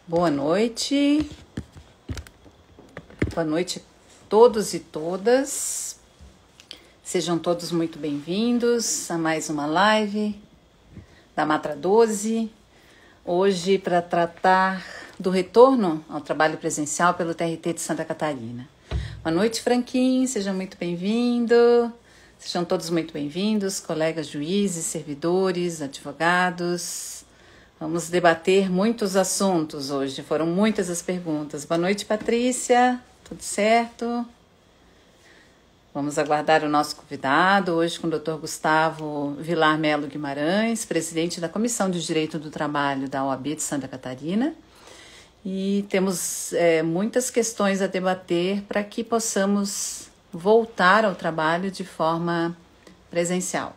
Boa noite. Boa noite a todos e todas. Sejam todos muito bem-vindos a mais uma live da Matra 12. Hoje para tratar do retorno ao trabalho presencial pelo TRT de Santa Catarina. Boa noite, Franquinho. Seja muito bem-vindo. Sejam todos muito bem-vindos, colegas juízes, servidores, advogados. Vamos debater muitos assuntos hoje, foram muitas as perguntas. Boa noite, Patrícia, tudo certo? Vamos aguardar o nosso convidado, hoje com o Dr. Gustavo Vilar Melo Guimarães, presidente da Comissão de Direito do Trabalho da OAB de Santa Catarina. E temos muitas questões a debater para que possamos voltar ao trabalho de forma presencial.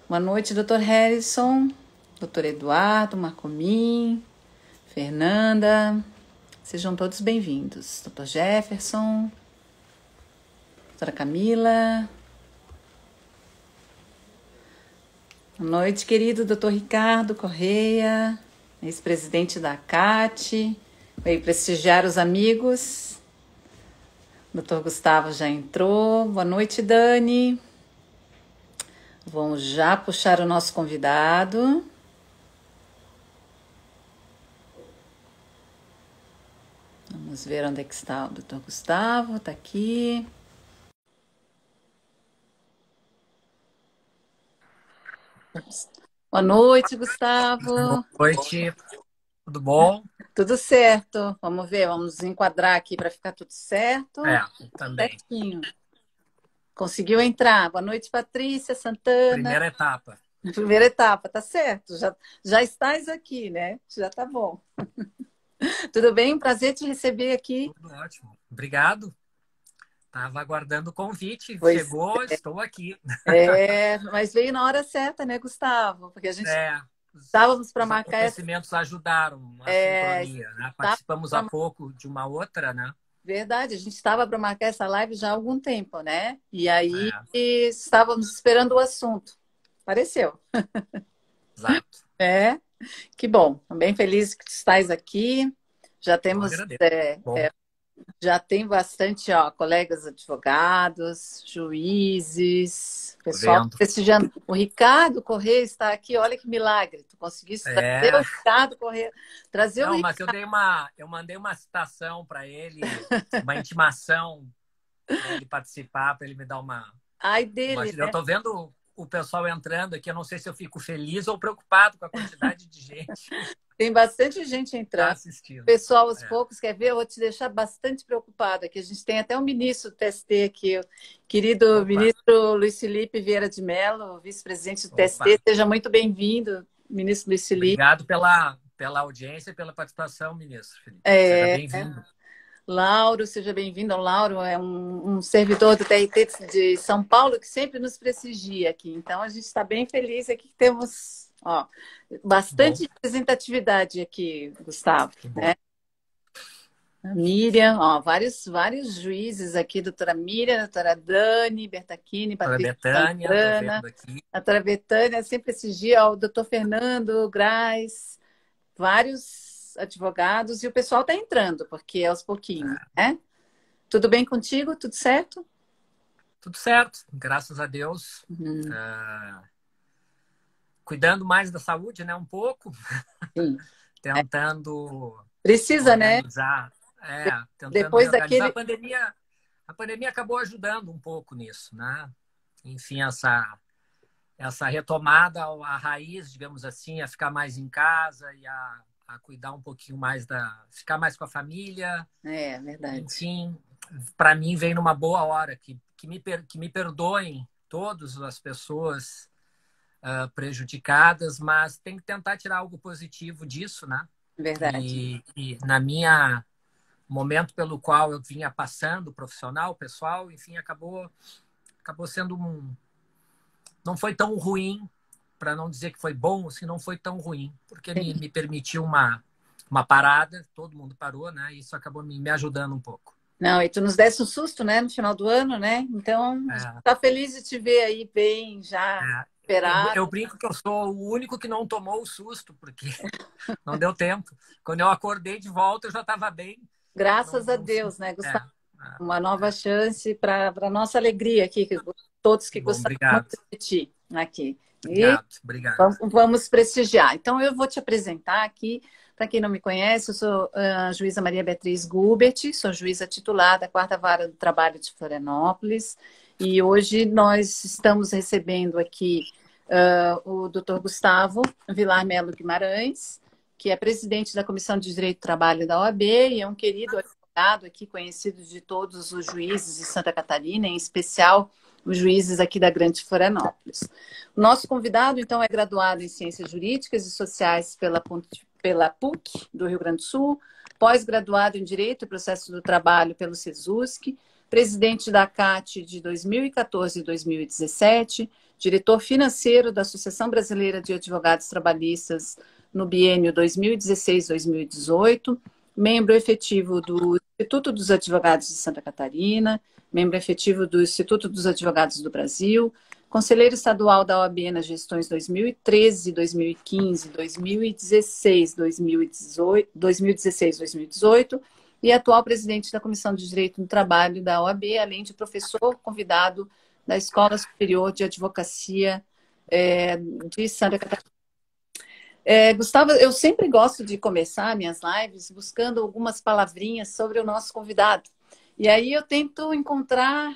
Boa noite, Dr. Harrison. Doutor Eduardo, Marcomim, Fernanda, sejam todos bem-vindos. Doutor Jefferson, doutora Camila. Boa noite, querido doutor Ricardo Correia, ex-presidente da CAT, veio prestigiar os amigos. Doutor Gustavo já entrou. Boa noite, Dani. Vamos já puxar o nosso convidado. Vamos ver onde é que está o Dr. Gustavo. Está aqui. Boa noite, Gustavo. Boa noite. Tudo bom? Tudo certo. Vamos ver, vamos enquadrar aqui para ficar tudo certo. Também. Certinho. Conseguiu entrar. Boa noite, Patrícia Santana. Primeira etapa. Primeira etapa, tá certo. Já estás aqui, né? Já tá bom. Tudo bem? Prazer te receber aqui. Tudo ótimo. Obrigado. Estava aguardando o convite. Pois chegou, estou aqui. Mas veio na hora certa, né, Gustavo? Porque a gente estávamos para marcar... Os acontecimentos ajudaram a sincronia, né? Participamos há pouco de uma outra, né? Verdade, a gente estava para marcar essa live já há algum tempo, né? E aí estávamos esperando o assunto. Apareceu. Exato. Que bom. Estou bem feliz que estás aqui. Já temos... já tem bastante, colegas advogados, juízes, pessoal prestigiando. O Ricardo Correia está aqui, olha que milagre. Tu conseguiste trazer o Ricardo Correia. Mas eu mandei uma citação para ele, uma intimação para ele participar, para ele me dar uma... Ai dele, Eu estou vendo o pessoal entrando aqui, eu não sei se eu fico feliz ou preocupado com a quantidade de gente. Tem bastante gente entrando. Assistindo. Pessoal, aos poucos, quer ver? Eu vou te deixar bastante preocupada, que a gente tem até um ministro do TST aqui, o querido ministro Luiz Felipe Vieira de Mello, vice-presidente do TST. Seja muito bem-vindo, ministro Luiz Felipe. Obrigado pela audiência e pela participação, ministro Felipe. Seja bem-vindo. Lauro, seja bem-vindo. O Lauro é um servidor do TRT de São Paulo que sempre nos prestigia aqui. Então, a gente está bem feliz aqui que temos... bastante representatividade aqui, Gustavo, né? A Miriam, vários juízes aqui, doutora Miriam, doutora Dani, Bertachini, Patrícia Santana, doutora Betânia, sempre prestigia, o doutor Fernando Graz, vários advogados, e o pessoal está entrando, porque é aos pouquinhos, né? Tudo bem contigo? Tudo certo? Tudo certo, graças a Deus. Cuidando mais da saúde, né? Um pouco. Sim. Tentando... Precisa, organizar, né? Tentando depois daquele... A pandemia acabou ajudando um pouco nisso, né? Enfim, essa retomada à raiz, digamos assim, a ficar mais em casa e a cuidar um pouquinho mais ficar mais com a família. Verdade. Enfim, para mim veio numa boa hora. Que me perdoem todas as pessoas prejudicadas, mas tem que tentar tirar algo positivo disso, né? Verdade. E na momento pelo qual eu vinha passando, profissional, pessoal, enfim, acabou sendo não foi tão ruim, para não dizer que foi bom, assim, não foi tão ruim, porque me permitiu uma parada, todo mundo parou, né? E isso acabou me ajudando um pouco. Não, e tu nos desse um susto, né, no final do ano, né? Então, a gente tá feliz de te ver aí bem já. esperado. Eu brinco que eu sou o único que não tomou o susto, porque não deu tempo. Quando eu acordei de volta, eu já estava bem. Não, Graças a não, Deus, né, é, Gustavo? é, Uma nova é. chance para a nossa alegria aqui, que todos que Bom, gostaram muito obrigado. de ti aqui. E Obrigado, obrigado. vamos prestigiar. Então, eu vou te apresentar aqui. Para quem não me conhece, eu sou a juíza Maria Beatriz Gubert, sou juíza titular da Quarta Vara do Trabalho de Florianópolis. E hoje nós estamos recebendo aqui o doutor Gustavo Vilar Melo Guimarães, que é presidente da Comissão de Direito do Trabalho da OAB e é um querido advogado aqui, conhecido de todos os juízes de Santa Catarina, em especial os juízes aqui da Grande Florianópolis. O nosso convidado, então, é graduado em Ciências Jurídicas e Sociais pela PUC do Rio Grande do Sul, pós-graduado em Direito e Processo do Trabalho pelo SESUSC, presidente da CAT de 2014 e 2017, diretor financeiro da Associação Brasileira de Advogados Trabalhistas no biênio 2016-2018, membro efetivo do Instituto dos Advogados de Santa Catarina, membro efetivo do Instituto dos Advogados do Brasil, conselheiro estadual da OAB nas gestões 2013, 2015, 2016, 2018 e atual presidente da Comissão de Direito do Trabalho da OAB, além de professor convidado da Escola Superior de Advocacia de Santa Catarina. Gustavo, eu sempre gosto de começar minhas lives buscando algumas palavrinhas sobre o nosso convidado. E aí eu tento encontrar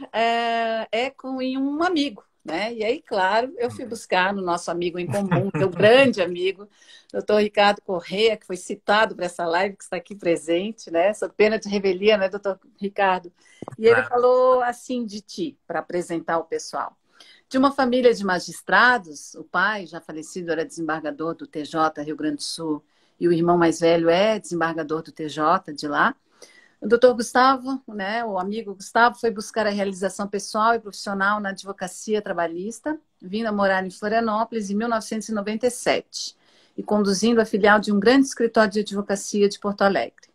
eco em um amigo, né? E aí, claro, eu fui buscar no nosso amigo em comum, meu grande amigo, doutor Ricardo Corrêa, que foi citado para essa live, que está aqui presente, né? Essa pena de revelia, né, doutor Ricardo? E ele falou assim de ti, para apresentar o pessoal. De uma família de magistrados, o pai, já falecido, era desembargador do TJ Rio Grande do Sul, e o irmão mais velho é desembargador do TJ de lá. O doutor Gustavo, né, o amigo Gustavo, foi buscar a realização pessoal e profissional na advocacia trabalhista, vindo a morar em Florianópolis em 1997 e conduzindo a filial de um grande escritório de advocacia de Porto Alegre.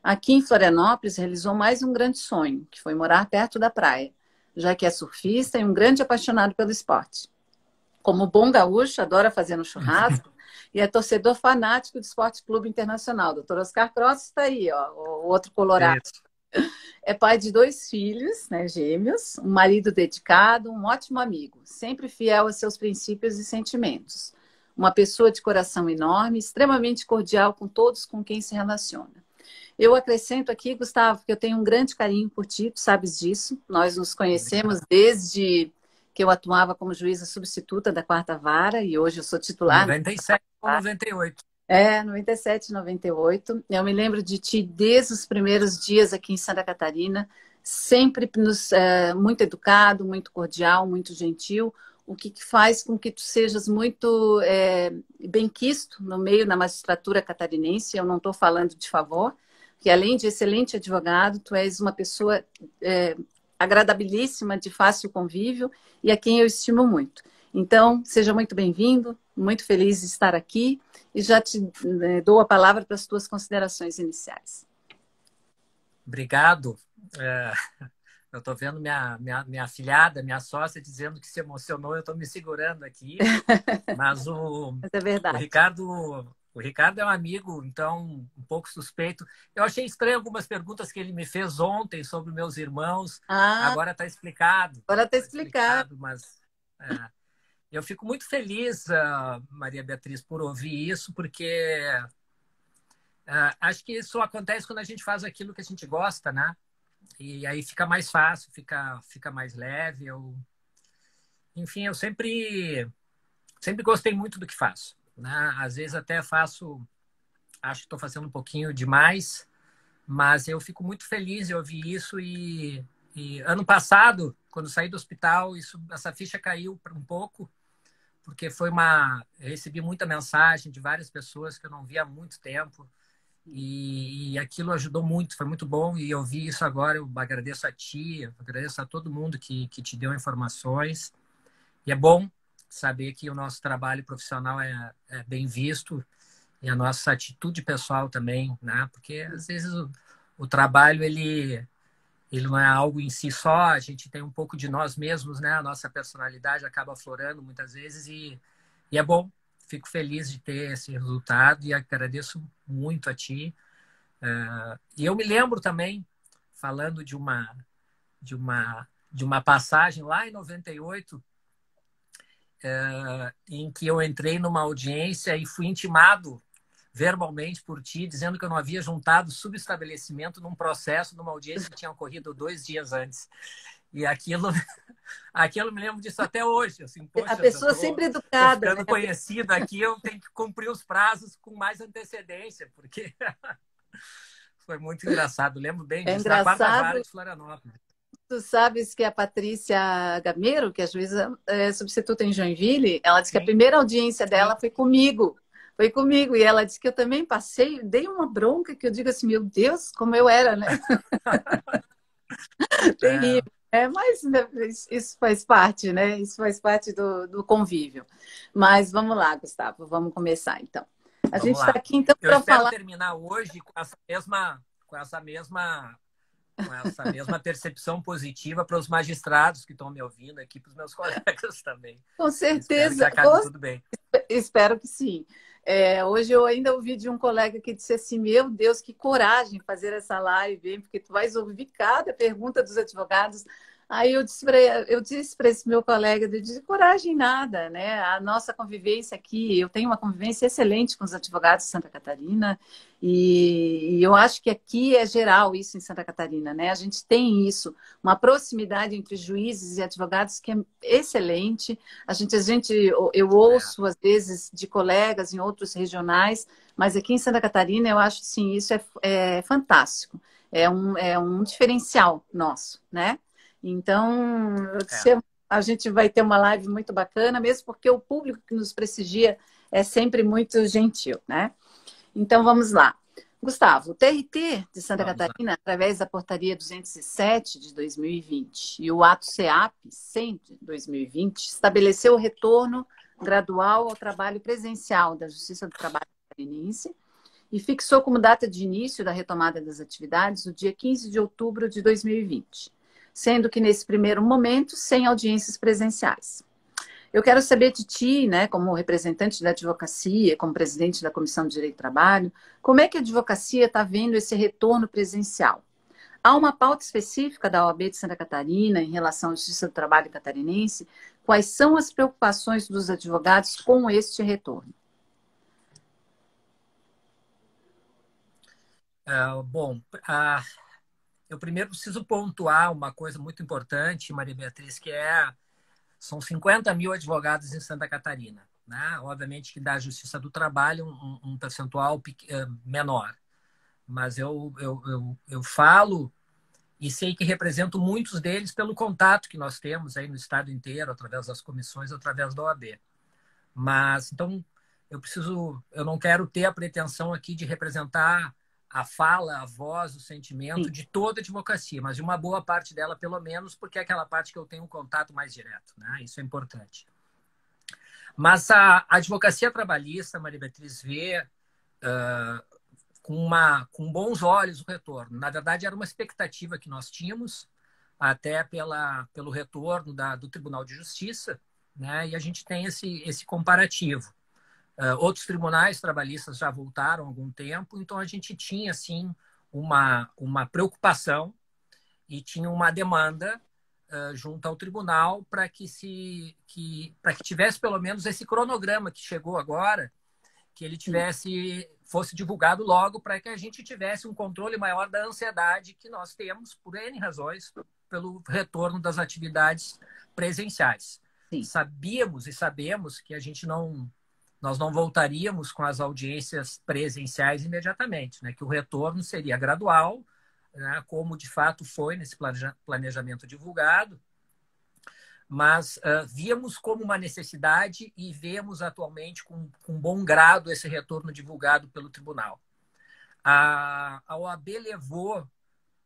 Aqui em Florianópolis, realizou mais um grande sonho, que foi morar perto da praia, já que é surfista e um grande apaixonado pelo esporte. Como bom gaúcho, adora fazer um churrasco e é torcedor fanático do Esporte Clube Internacional. O doutor Oscar Cross está aí, ó, o outro colorado. É pai de 2 filhos, né, gêmeos, um marido dedicado, um ótimo amigo, sempre fiel a seus princípios e sentimentos. Uma pessoa de coração enorme, extremamente cordial com todos com quem se relaciona. Eu acrescento aqui, Gustavo, que eu tenho um grande carinho por ti, tu sabes disso. Nós nos conhecemos desde que eu atuava como juíza substituta da Quarta Vara e hoje eu sou titular. 97 ou 98. 97, 98. Eu me lembro de ti desde os primeiros dias aqui em Santa Catarina, sempre muito educado, muito cordial, muito gentil, o que faz com que tu sejas muito benquisto no meio da magistratura catarinense. Eu não estou falando de favor, que além de excelente advogado, tu és uma pessoa agradabilíssima, de fácil convívio e a quem eu estimo muito. Então, seja muito bem-vindo, muito feliz de estar aqui e já te dou a palavra para as tuas considerações iniciais. Obrigado. Eu estou vendo minha afilhada, minha sócia, dizendo que se emocionou, eu estou me segurando aqui. Mas Mas é verdade. O Ricardo é um amigo, então, um pouco suspeito. Eu achei estranho algumas perguntas que ele me fez ontem sobre meus irmãos. Agora está explicado. Agora está explicado. Mas eu fico muito feliz, Maria Beatriz, por ouvir isso, porque acho que isso acontece quando a gente faz aquilo que a gente gosta, né? E aí fica mais fácil, fica mais leve. Enfim, eu sempre gostei muito do que faço, né? Às vezes até acho que estou fazendo um pouquinho demais, mas eu fico muito feliz de ouvir isso. E ano passado, quando saí do hospital, essa ficha caiu um pouco, porque eu recebi muita mensagem de várias pessoas que eu não via há muito tempo. E aquilo ajudou muito, foi muito bom. E eu vi isso agora, eu agradeço a ti, eu agradeço a todo mundo que te deu informações. E é bom saber que o nosso trabalho profissional é bem visto e a nossa atitude pessoal também, né? Porque às vezes o trabalho ele ele não é algo em si só, a gente tem um pouco de nós mesmos, né? A nossa personalidade acaba aflorando muitas vezes e é bom. Fico feliz de ter esse resultado e agradeço muito a ti. E eu me lembro também, falando de uma, de uma passagem lá em 98, em que eu entrei numa audiência e fui intimado verbalmente por ti, dizendo que eu não havia juntado subestabelecimento num processo, numa audiência que tinha ocorrido 2 dias antes. E aquilo me lembro disso até hoje. Assim, A poxa, pessoa sempre tô educada, né? ficando conhecido aqui, eu tenho que cumprir os prazos com mais antecedência, porque foi muito engraçado. Lembro bem É disso, na quarta vara engraçado. de Florianópolis. Tu sabes que a Patrícia Gameiro, que é a juíza substituta em Joinville, ela disse que a Sim, primeira audiência sim. dela foi comigo. Foi comigo. E ela disse que eu também passei, dei uma bronca que eu digo assim, meu Deus, como eu era, né? É, Terrível. É, mas né, isso faz parte, né? Isso faz parte do convívio. Mas vamos lá, Gustavo, vamos começar então. A gente vamos está lá. aqui então Eu para espero falar. terminar hoje com essa mesma percepção positiva para os magistrados que estão me ouvindo aqui, para os meus colegas também. Com Espero que certeza, acabe tudo bem. espero que sim. Hoje eu ainda ouvi de um colega que disse assim: Meu Deus, que coragem fazer essa live, hein? Porque tu vais ouvir cada pergunta dos advogados. Aí eu disse para esse meu colega: de coragem nada, né? A nossa convivência aqui, eu tenho uma convivência excelente com os advogados de Santa Catarina, e eu acho que aqui é geral isso em Santa Catarina, né? A gente tem isso, uma proximidade entre juízes e advogados que é excelente. Eu É, ouço às vezes de colegas em outros regionais, mas aqui em Santa Catarina eu acho sim, isso é fantástico. É um diferencial nosso, né? Então, é. a gente vai ter uma live muito bacana, mesmo porque o público que nos prestigia é sempre muito gentil, né? Então, vamos lá. Gustavo, o TRT de Santa Vamos lá. Catarina, através da Portaria 207 de 2020 e o Ato CEAP 100 de 2020, estabeleceu o retorno gradual ao trabalho presencial da Justiça do Trabalho catarinense e fixou como data de início da retomada das atividades o dia 15 de outubro de 2020, sendo que nesse primeiro momento sem audiências presenciais. Eu quero saber de ti, né, como representante da advocacia, como presidente da Comissão de Direito do Trabalho, como é que a advocacia está vendo esse retorno presencial? Há uma pauta específica da OAB de Santa Catarina em relação à Justiça do Trabalho catarinense? Quais são as preocupações dos advogados com este retorno? Bom, eu primeiro preciso pontuar uma coisa muito importante, Maria Beatriz, são 50 mil advogados em Santa Catarina. Né? Obviamente que da Justiça do Trabalho um percentual menor. Mas eu falo e sei que represento muitos deles pelo contato que nós temos aí no estado inteiro, através das comissões, através da OAB. Mas, então, eu não quero ter a pretensão aqui de representar a fala, a voz, o sentimento Sim, de toda a advocacia, mas de uma boa parte dela, pelo menos, porque é aquela parte que eu tenho um contato mais direto, né? Isso é importante. Mas a advocacia trabalhista, Maria Beatriz, vê com bons olhos o retorno. Na verdade, era uma expectativa que nós tínhamos, até pelo retorno do Tribunal de Justiça, né? E a gente tem esse comparativo. Outros tribunais trabalhistas já voltaram há algum tempo, então a gente tinha, sim, uma preocupação e tinha uma demanda junto ao tribunal para que tivesse pelo menos esse cronograma que chegou agora, que ele sim, fosse divulgado logo para que a gente tivesse um controle maior da ansiedade que nós temos, por N razões, pelo retorno das atividades presenciais. sim. Sabíamos e sabemos que nós não voltaríamos com as audiências presenciais imediatamente, né? Que o retorno seria gradual, né? Como de fato foi nesse planejamento divulgado, mas víamos como uma necessidade e vemos atualmente com bom grado esse retorno divulgado pelo tribunal. A OAB levou,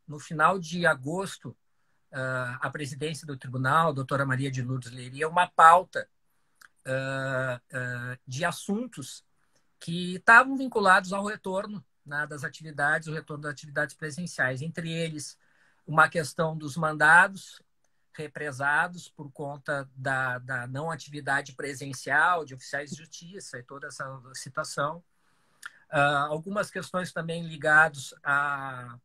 no final de agosto, a presidência do tribunal, a doutora Maria de Lourdes Leiria, uma pauta de assuntos que estavam vinculados ao retorno, né, das atividades, o retorno das atividades presenciais, entre eles uma questão dos mandados represados por conta da não atividade presencial de oficiais de justiça e toda essa situação. Algumas questões também ligadas à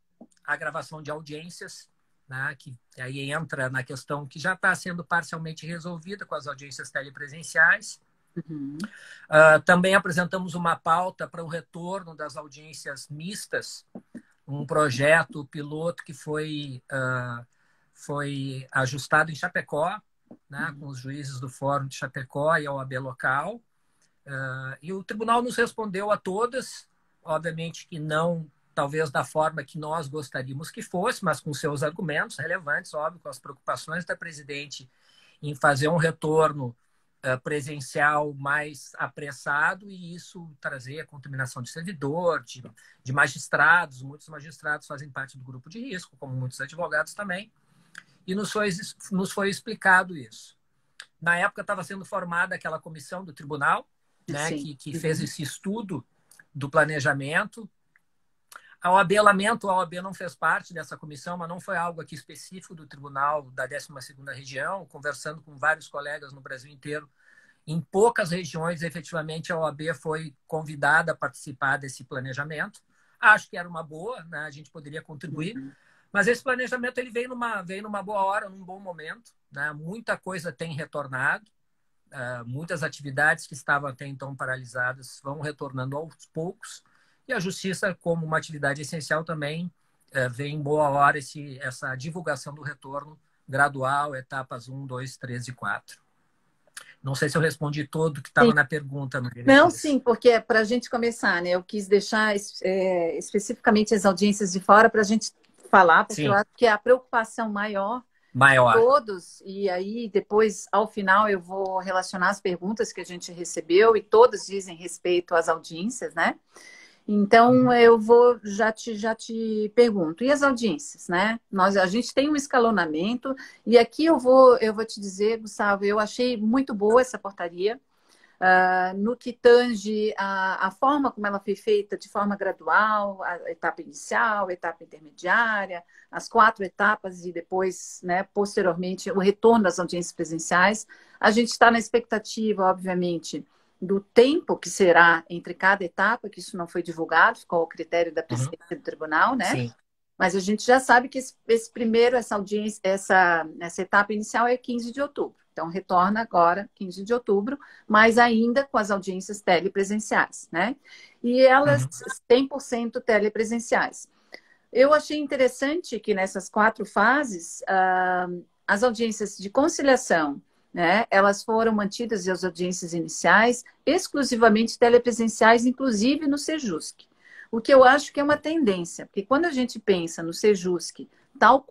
gravação de audiências, né, que aí entra na questão que já está sendo parcialmente resolvida com as audiências telepresenciais. Uhum. Também apresentamos uma pauta para o retorno das audiências mistas, um projeto piloto que foi ajustado em Chapecó, né, com os juízes do Fórum de Chapecó e a OAB local. E o tribunal nos respondeu a todas, obviamente que não, talvez da forma que nós gostaríamos que fosse, mas com seus argumentos relevantes, óbvio, com as preocupações da presidente em fazer um retorno presencial mais apressado e isso trazer a contaminação de servidor, de magistrados. Muitos magistrados fazem parte do grupo de risco, como muitos advogados também. E nos foi explicado isso. Na época estava sendo formada aquela comissão do tribunal, né, que fez esse estudo do planejamento. A OAB, lamento, a OAB não fez parte dessa comissão, mas não foi algo aqui específico do tribunal da 12ª região, conversando com vários colegas no Brasil inteiro. Em poucas regiões, efetivamente, a OAB foi convidada a participar desse planejamento. Acho que era uma boa, né? A gente poderia contribuir. Mas esse planejamento ele veio numa boa hora, num bom momento, né? Muita coisa tem retornado. Muitas atividades que estavam até então paralisadas vão retornando aos poucos. E a justiça, como uma atividade essencial, também vem em boa hora essa divulgação do retorno gradual, etapas 1, 2, 3 e 4. Não sei se eu respondi tudo que estava na pergunta. Não, sim, porque para a gente começar, né? Eu quis deixar especificamente as audiências de fora para a gente falar, porque eu acho que a preocupação maior de todos, e aí depois, ao final, eu vou relacionar as perguntas que a gente recebeu e todas dizem respeito às audiências, né? Então, eu já te pergunto, e as audiências, né? A gente tem um escalonamento, e aqui eu vou te dizer, Gustavo, eu achei muito boa essa portaria, no que tange a forma como ela foi feita de forma gradual, a etapa inicial, a etapa intermediária, as 4 etapas e depois, né, posteriormente, o retorno das audiências presenciais. A gente está na expectativa, obviamente, do tempo que será entre cada etapa, que isso não foi divulgado, ficou ao critério da presidência do tribunal, né? Sim. Mas a gente já sabe que essa audiência, essa etapa inicial é 15 de outubro. Então, retorna agora, 15 de outubro, mas ainda com as audiências telepresenciais, né? E elas 100% telepresenciais. Eu achei interessante que nessas 4 fases, as audiências de conciliação, né, elas foram mantidas, e as audiências iniciais, exclusivamente telepresenciais, inclusive no Sejusc. O que eu acho que é uma tendência, porque quando a gente pensa no Sejusc, tal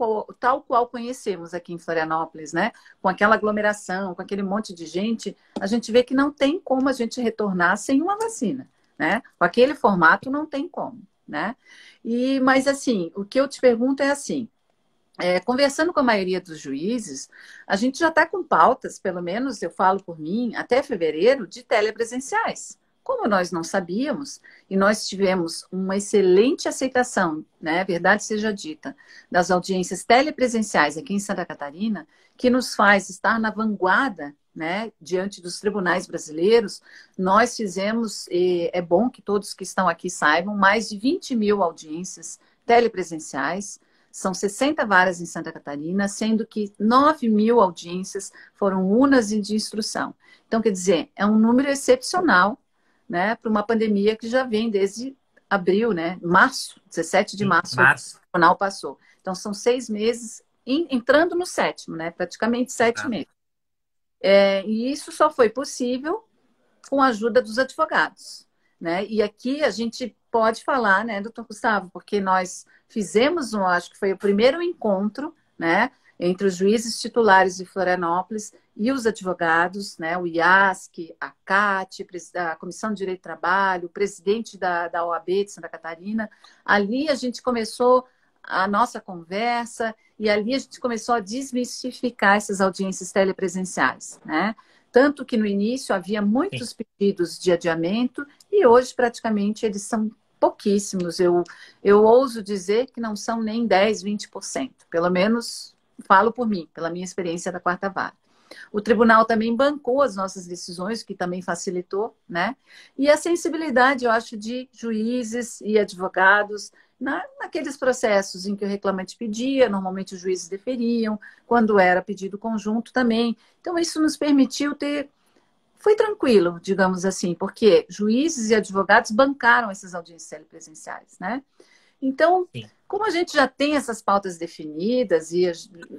qual conhecemos aqui em Florianópolis, né, com aquela aglomeração, com aquele monte de gente, a gente vê que não tem como a gente retornar sem uma vacina, né? Com aquele formato não tem como, né? Mas assim, o que eu te pergunto é assim, conversando com a maioria dos juízes, a gente já está com pautas, pelo menos eu falo por mim, até fevereiro, de telepresenciais. Como nós não sabíamos, e nós tivemos uma excelente aceitação, né, verdade seja dita, das audiências telepresenciais aqui em Santa Catarina, que nos faz estar na vanguarda, né, diante dos tribunais brasileiros. Nós fizemos, e é bom que todos que estão aqui saibam, mais de 20 mil audiências telepresenciais. São 60 varas em Santa Catarina, sendo que 9 mil audiências foram unas de instrução. Então, quer dizer, é um número excepcional, né, para uma pandemia que já vem desde abril, né? Março, 17 de março, o tribunal passou. Então, são 6 meses, entrando no 7º, né? Praticamente 7 meses. E isso só foi possível com a ajuda dos advogados, né? E aqui a gente pode falar, né, doutor Gustavo, porque nós fizemos, acho que foi o primeiro encontro, né, entre os juízes titulares de Florianópolis e os advogados, né, o IASC, a CAT, a Comissão de Direito do Trabalho, o presidente da OAB de Santa Catarina. Ali a gente começou a nossa conversa e ali a gente começou a desmistificar essas audiências telepresenciais, né? Tanto que no início havia muitos pedidos de adiamento e hoje praticamente eles são pouquíssimos. Eu ouso dizer que não são nem 10, 20%. Pelo menos falo por mim, pela minha experiência da quarta vara. O tribunal também bancou as nossas decisões, o que também facilitou, né? E a sensibilidade, eu acho, de juízes e advogados naqueles processos em que o reclamante pedia, normalmente os juízes deferiam, quando era pedido conjunto também. Então, isso nos permitiu ter. Foi tranquilo, digamos assim, porque juízes e advogados bancaram essas audiências telepresenciais, né? Então, Sim. como a gente já tem essas pautas definidas e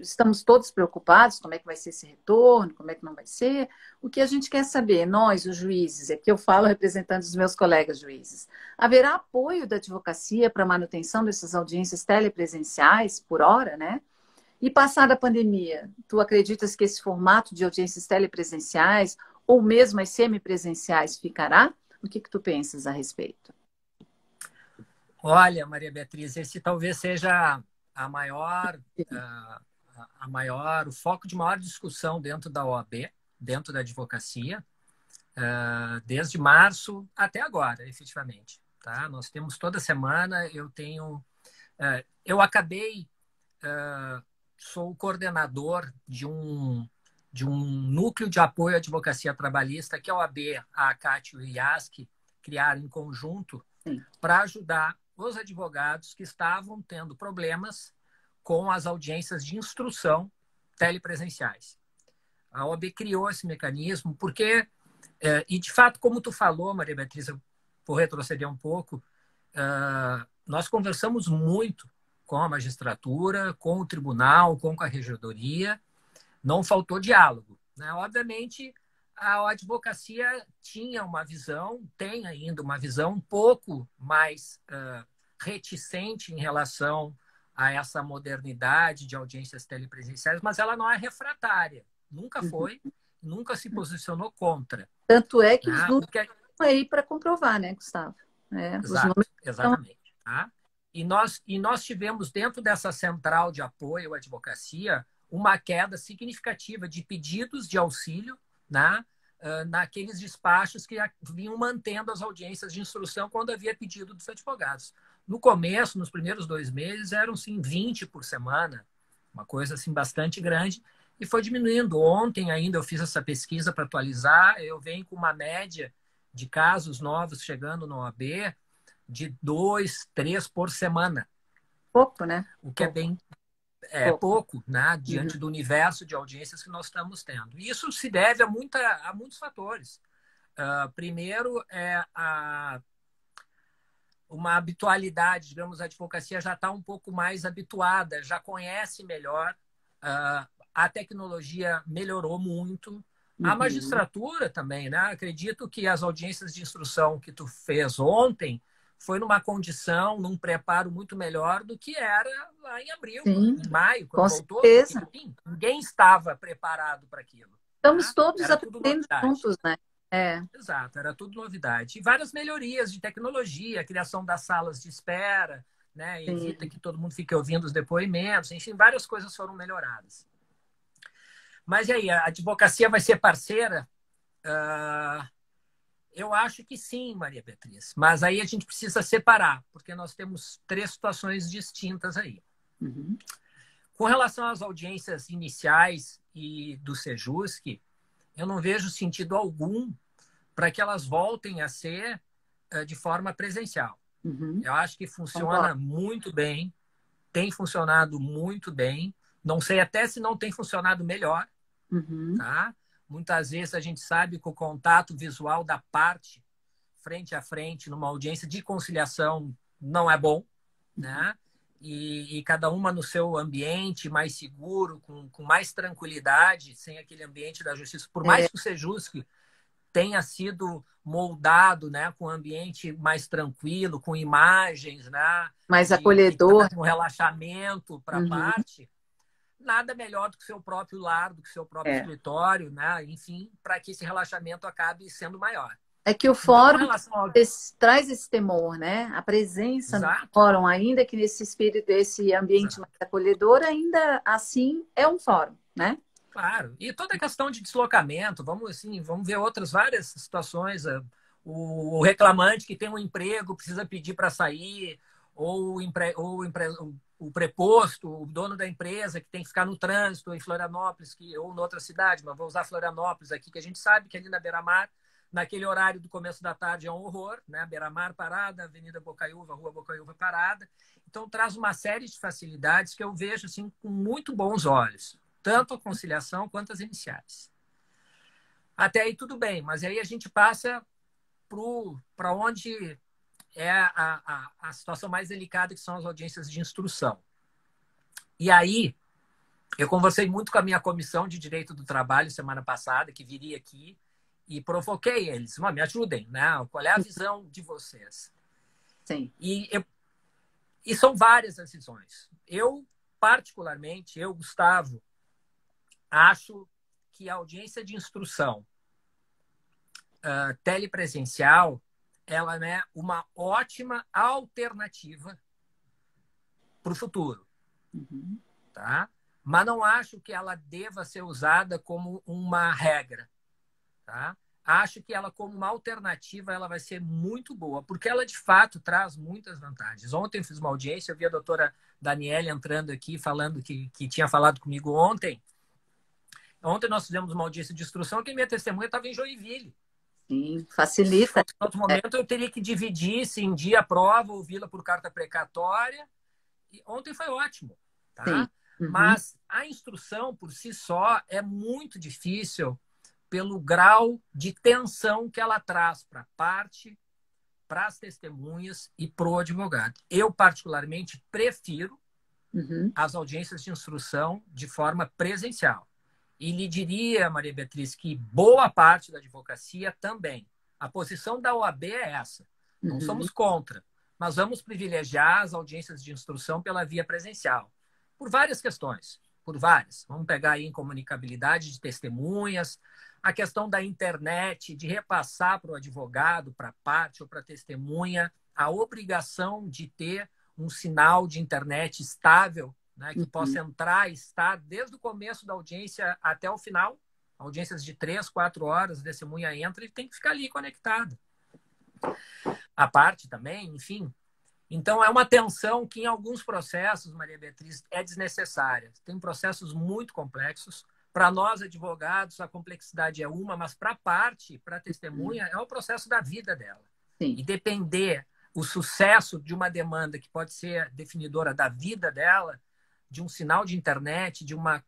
estamos todos preocupados como é que vai ser esse retorno, como é que não vai ser, o que a gente quer saber, nós, os juízes, é que eu falo representando os meus colegas juízes, haverá apoio da advocacia para a manutenção dessas audiências telepresenciais por hora, né? E passada a pandemia, tu acreditas que esse formato de audiências telepresenciais ou mesmo as semipresenciais ficará? O que tu pensas a respeito? Olha, Maria Beatriz, esse talvez seja o foco de maior discussão dentro da OAB, dentro da advocacia, desde março até agora, efetivamente. Tá? Nós temos toda semana, eu acabei, sou o coordenador de um núcleo de apoio à advocacia trabalhista que a OAB, a ACAT e o IASC criaram em conjunto para ajudar os advogados que estavam tendo problemas com as audiências de instrução telepresenciais. A OAB criou esse mecanismo porque, e de fato, como tu falou, Maria Beatriz, eu vou retroceder um pouco, nós conversamos muito com a magistratura, com o tribunal, com a regedoria, não faltou diálogo, né? Obviamente, a advocacia tinha uma visão, tem ainda uma visão um pouco mais reticente em relação a essa modernidade de audiências telepresenciais, mas ela não é refratária. Nunca foi, nunca se posicionou contra. Tanto é que os números estão aí para comprovar, né, Gustavo? Exatamente. Tá? E nós tivemos, dentro dessa central de apoio à advocacia, uma queda significativa de pedidos de auxílio, né, naqueles despachos que vinham mantendo as audiências de instrução quando havia pedido dos advogados. No começo, nos primeiros 2 meses, eram sim 20 por semana, uma coisa assim bastante grande, e foi diminuindo. Ontem ainda eu fiz essa pesquisa para atualizar, eu venho com uma média de casos novos chegando no OAB de 2, 3 por semana. Pouco, né? O que é bem pouco, né? Diante do universo de audiências que nós estamos tendo. E isso se deve a muitos fatores. Primeiro, uma habitualidade, digamos, a advocacia já está um pouco mais habituada, já conhece melhor, a tecnologia melhorou muito, a magistratura também, né? Acredito que as audiências de instrução que tu fez ontem foi numa condição, num preparo muito melhor do que era lá em abril, em maio, quando voltou. Enfim, ninguém estava preparado para aquilo. Estamos todos aprendendo juntos, né? Exato, era tudo novidade. E várias melhorias de tecnologia, a criação das salas de espera, né? Evita que todo mundo fique ouvindo os depoimentos, enfim, várias coisas foram melhoradas. Mas e aí, a advocacia vai ser parceira? Eu acho que sim, Maria Beatriz. Mas aí a gente precisa separar, porque nós temos 3 situações distintas aí. Com relação às audiências iniciais e do Sejusc, eu não vejo sentido algum para que elas voltem a ser de forma presencial. Eu acho que funciona muito bem, tem funcionado muito bem. Não sei até se não tem funcionado melhor. Tá? Muitas vezes a gente sabe que o contato visual da parte frente a frente numa audiência de conciliação não é bom, né? E cada uma no seu ambiente mais seguro, com mais tranquilidade, sem aquele ambiente da justiça. Por mais que o Sejusc tenha sido moldado, né, com um ambiente mais tranquilo, com imagens, né, mais acolhedor, com relaxamento para a parte, nada melhor do que o seu próprio lar, do que o seu próprio escritório, né? Enfim, para que esse relaxamento acabe sendo maior. É que o fórum traz esse temor, né? A presença no fórum, ainda que nesse espírito, esse ambiente mais acolhedor, ainda assim é um fórum, né? Claro. E toda a questão de deslocamento, vamos ver outras várias situações. o reclamante que tem um emprego precisa pedir para sair, ou o preposto, o dono da empresa que tem que ficar no trânsito em Florianópolis, ou em outra cidade, mas vou usar Florianópolis aqui, que a gente sabe que ali na Beira-Mar, naquele horário do começo da tarde é um horror, né? Beira-Mar parada, Avenida Bocaiúva, Rua Bocaiúva parada. Então traz uma série de facilidades que eu vejo assim com muito bons olhos, tanto a conciliação quanto as iniciais. Até aí tudo bem, mas aí a gente passa para onde é a situação mais delicada, que são as audiências de instrução. E aí, eu conversei muito com a minha comissão de Direito do Trabalho semana passada, que viria aqui, e provoquei eles. Me ajudem, né? Qual é a visão de vocês? Sim. E são várias as visões. Eu, particularmente, Gustavo, acho que a audiência de instrução telepresencial ela é uma ótima alternativa para o futuro. Uhum. Tá? Mas não acho que ela deva ser usada como uma regra. Tá? Acho que ela, como uma alternativa, ela vai ser muito boa, porque ela, de fato, traz muitas vantagens. Ontem eu fiz uma audiência, eu vi a doutora Daniela entrando aqui, falando que tinha falado comigo ontem. Ontem nós fizemos uma audiência de instrução que minha testemunha estava em Joinville. Sim, facilita. Em outro momento, eu teria que dividir, se em dia a prova, ouvi-la por carta precatória. E ontem foi ótimo. Tá? Sim. Uhum. Mas a instrução, por si só, é muito difícil pelo grau de tensão que ela traz para a parte, para as testemunhas e para o advogado. Eu, particularmente, prefiro as audiências de instrução de forma presencial. E lhe diria, Maria Beatriz, que boa parte da advocacia também. A posição da OAB é essa. Não somos contra, mas vamos privilegiar as audiências de instrução pela via presencial. Por várias questões. Por várias. Vamos pegar aí incomunicabilidade de testemunhas, a questão da internet, de repassar para o advogado, para a parte ou para a testemunha, a obrigação de ter um sinal de internet estável, né, que possa entrar e estar desde o começo da audiência até o final. Audiências de 3, 4 horas, a testemunha entra e tem que ficar ali conectada. A parte também, enfim. Então, é uma tensão que em alguns processos, Maria Beatriz, é desnecessária. Tem processos muito complexos. Para nós, advogados, a complexidade é uma, mas para a parte, para a testemunha, é o processo da vida dela. Sim. E depender o sucesso de uma demanda que pode ser definidora da vida dela, de um sinal de internet, de uma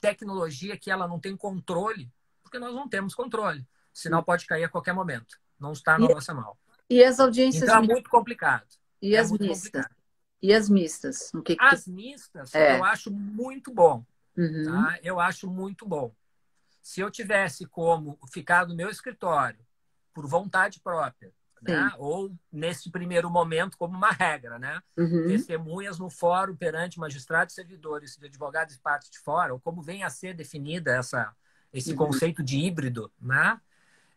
tecnologia que ela não tem controle, porque nós não temos controle. O sinal pode cair a qualquer momento. Não está na nossa mão. E as audiências... Então, é muito complicado. E as mistas? Complicado. E as mistas? As mistas, eu acho muito bom. Tá? Eu acho muito bom. Se eu tivesse como ficar no meu escritório por vontade própria, né? Ou nesse primeiro momento como uma regra, né? Testemunhas no fórum perante magistrados, servidores, de advogados e partes de fora, ou como vem a ser definida esse conceito de híbrido, né?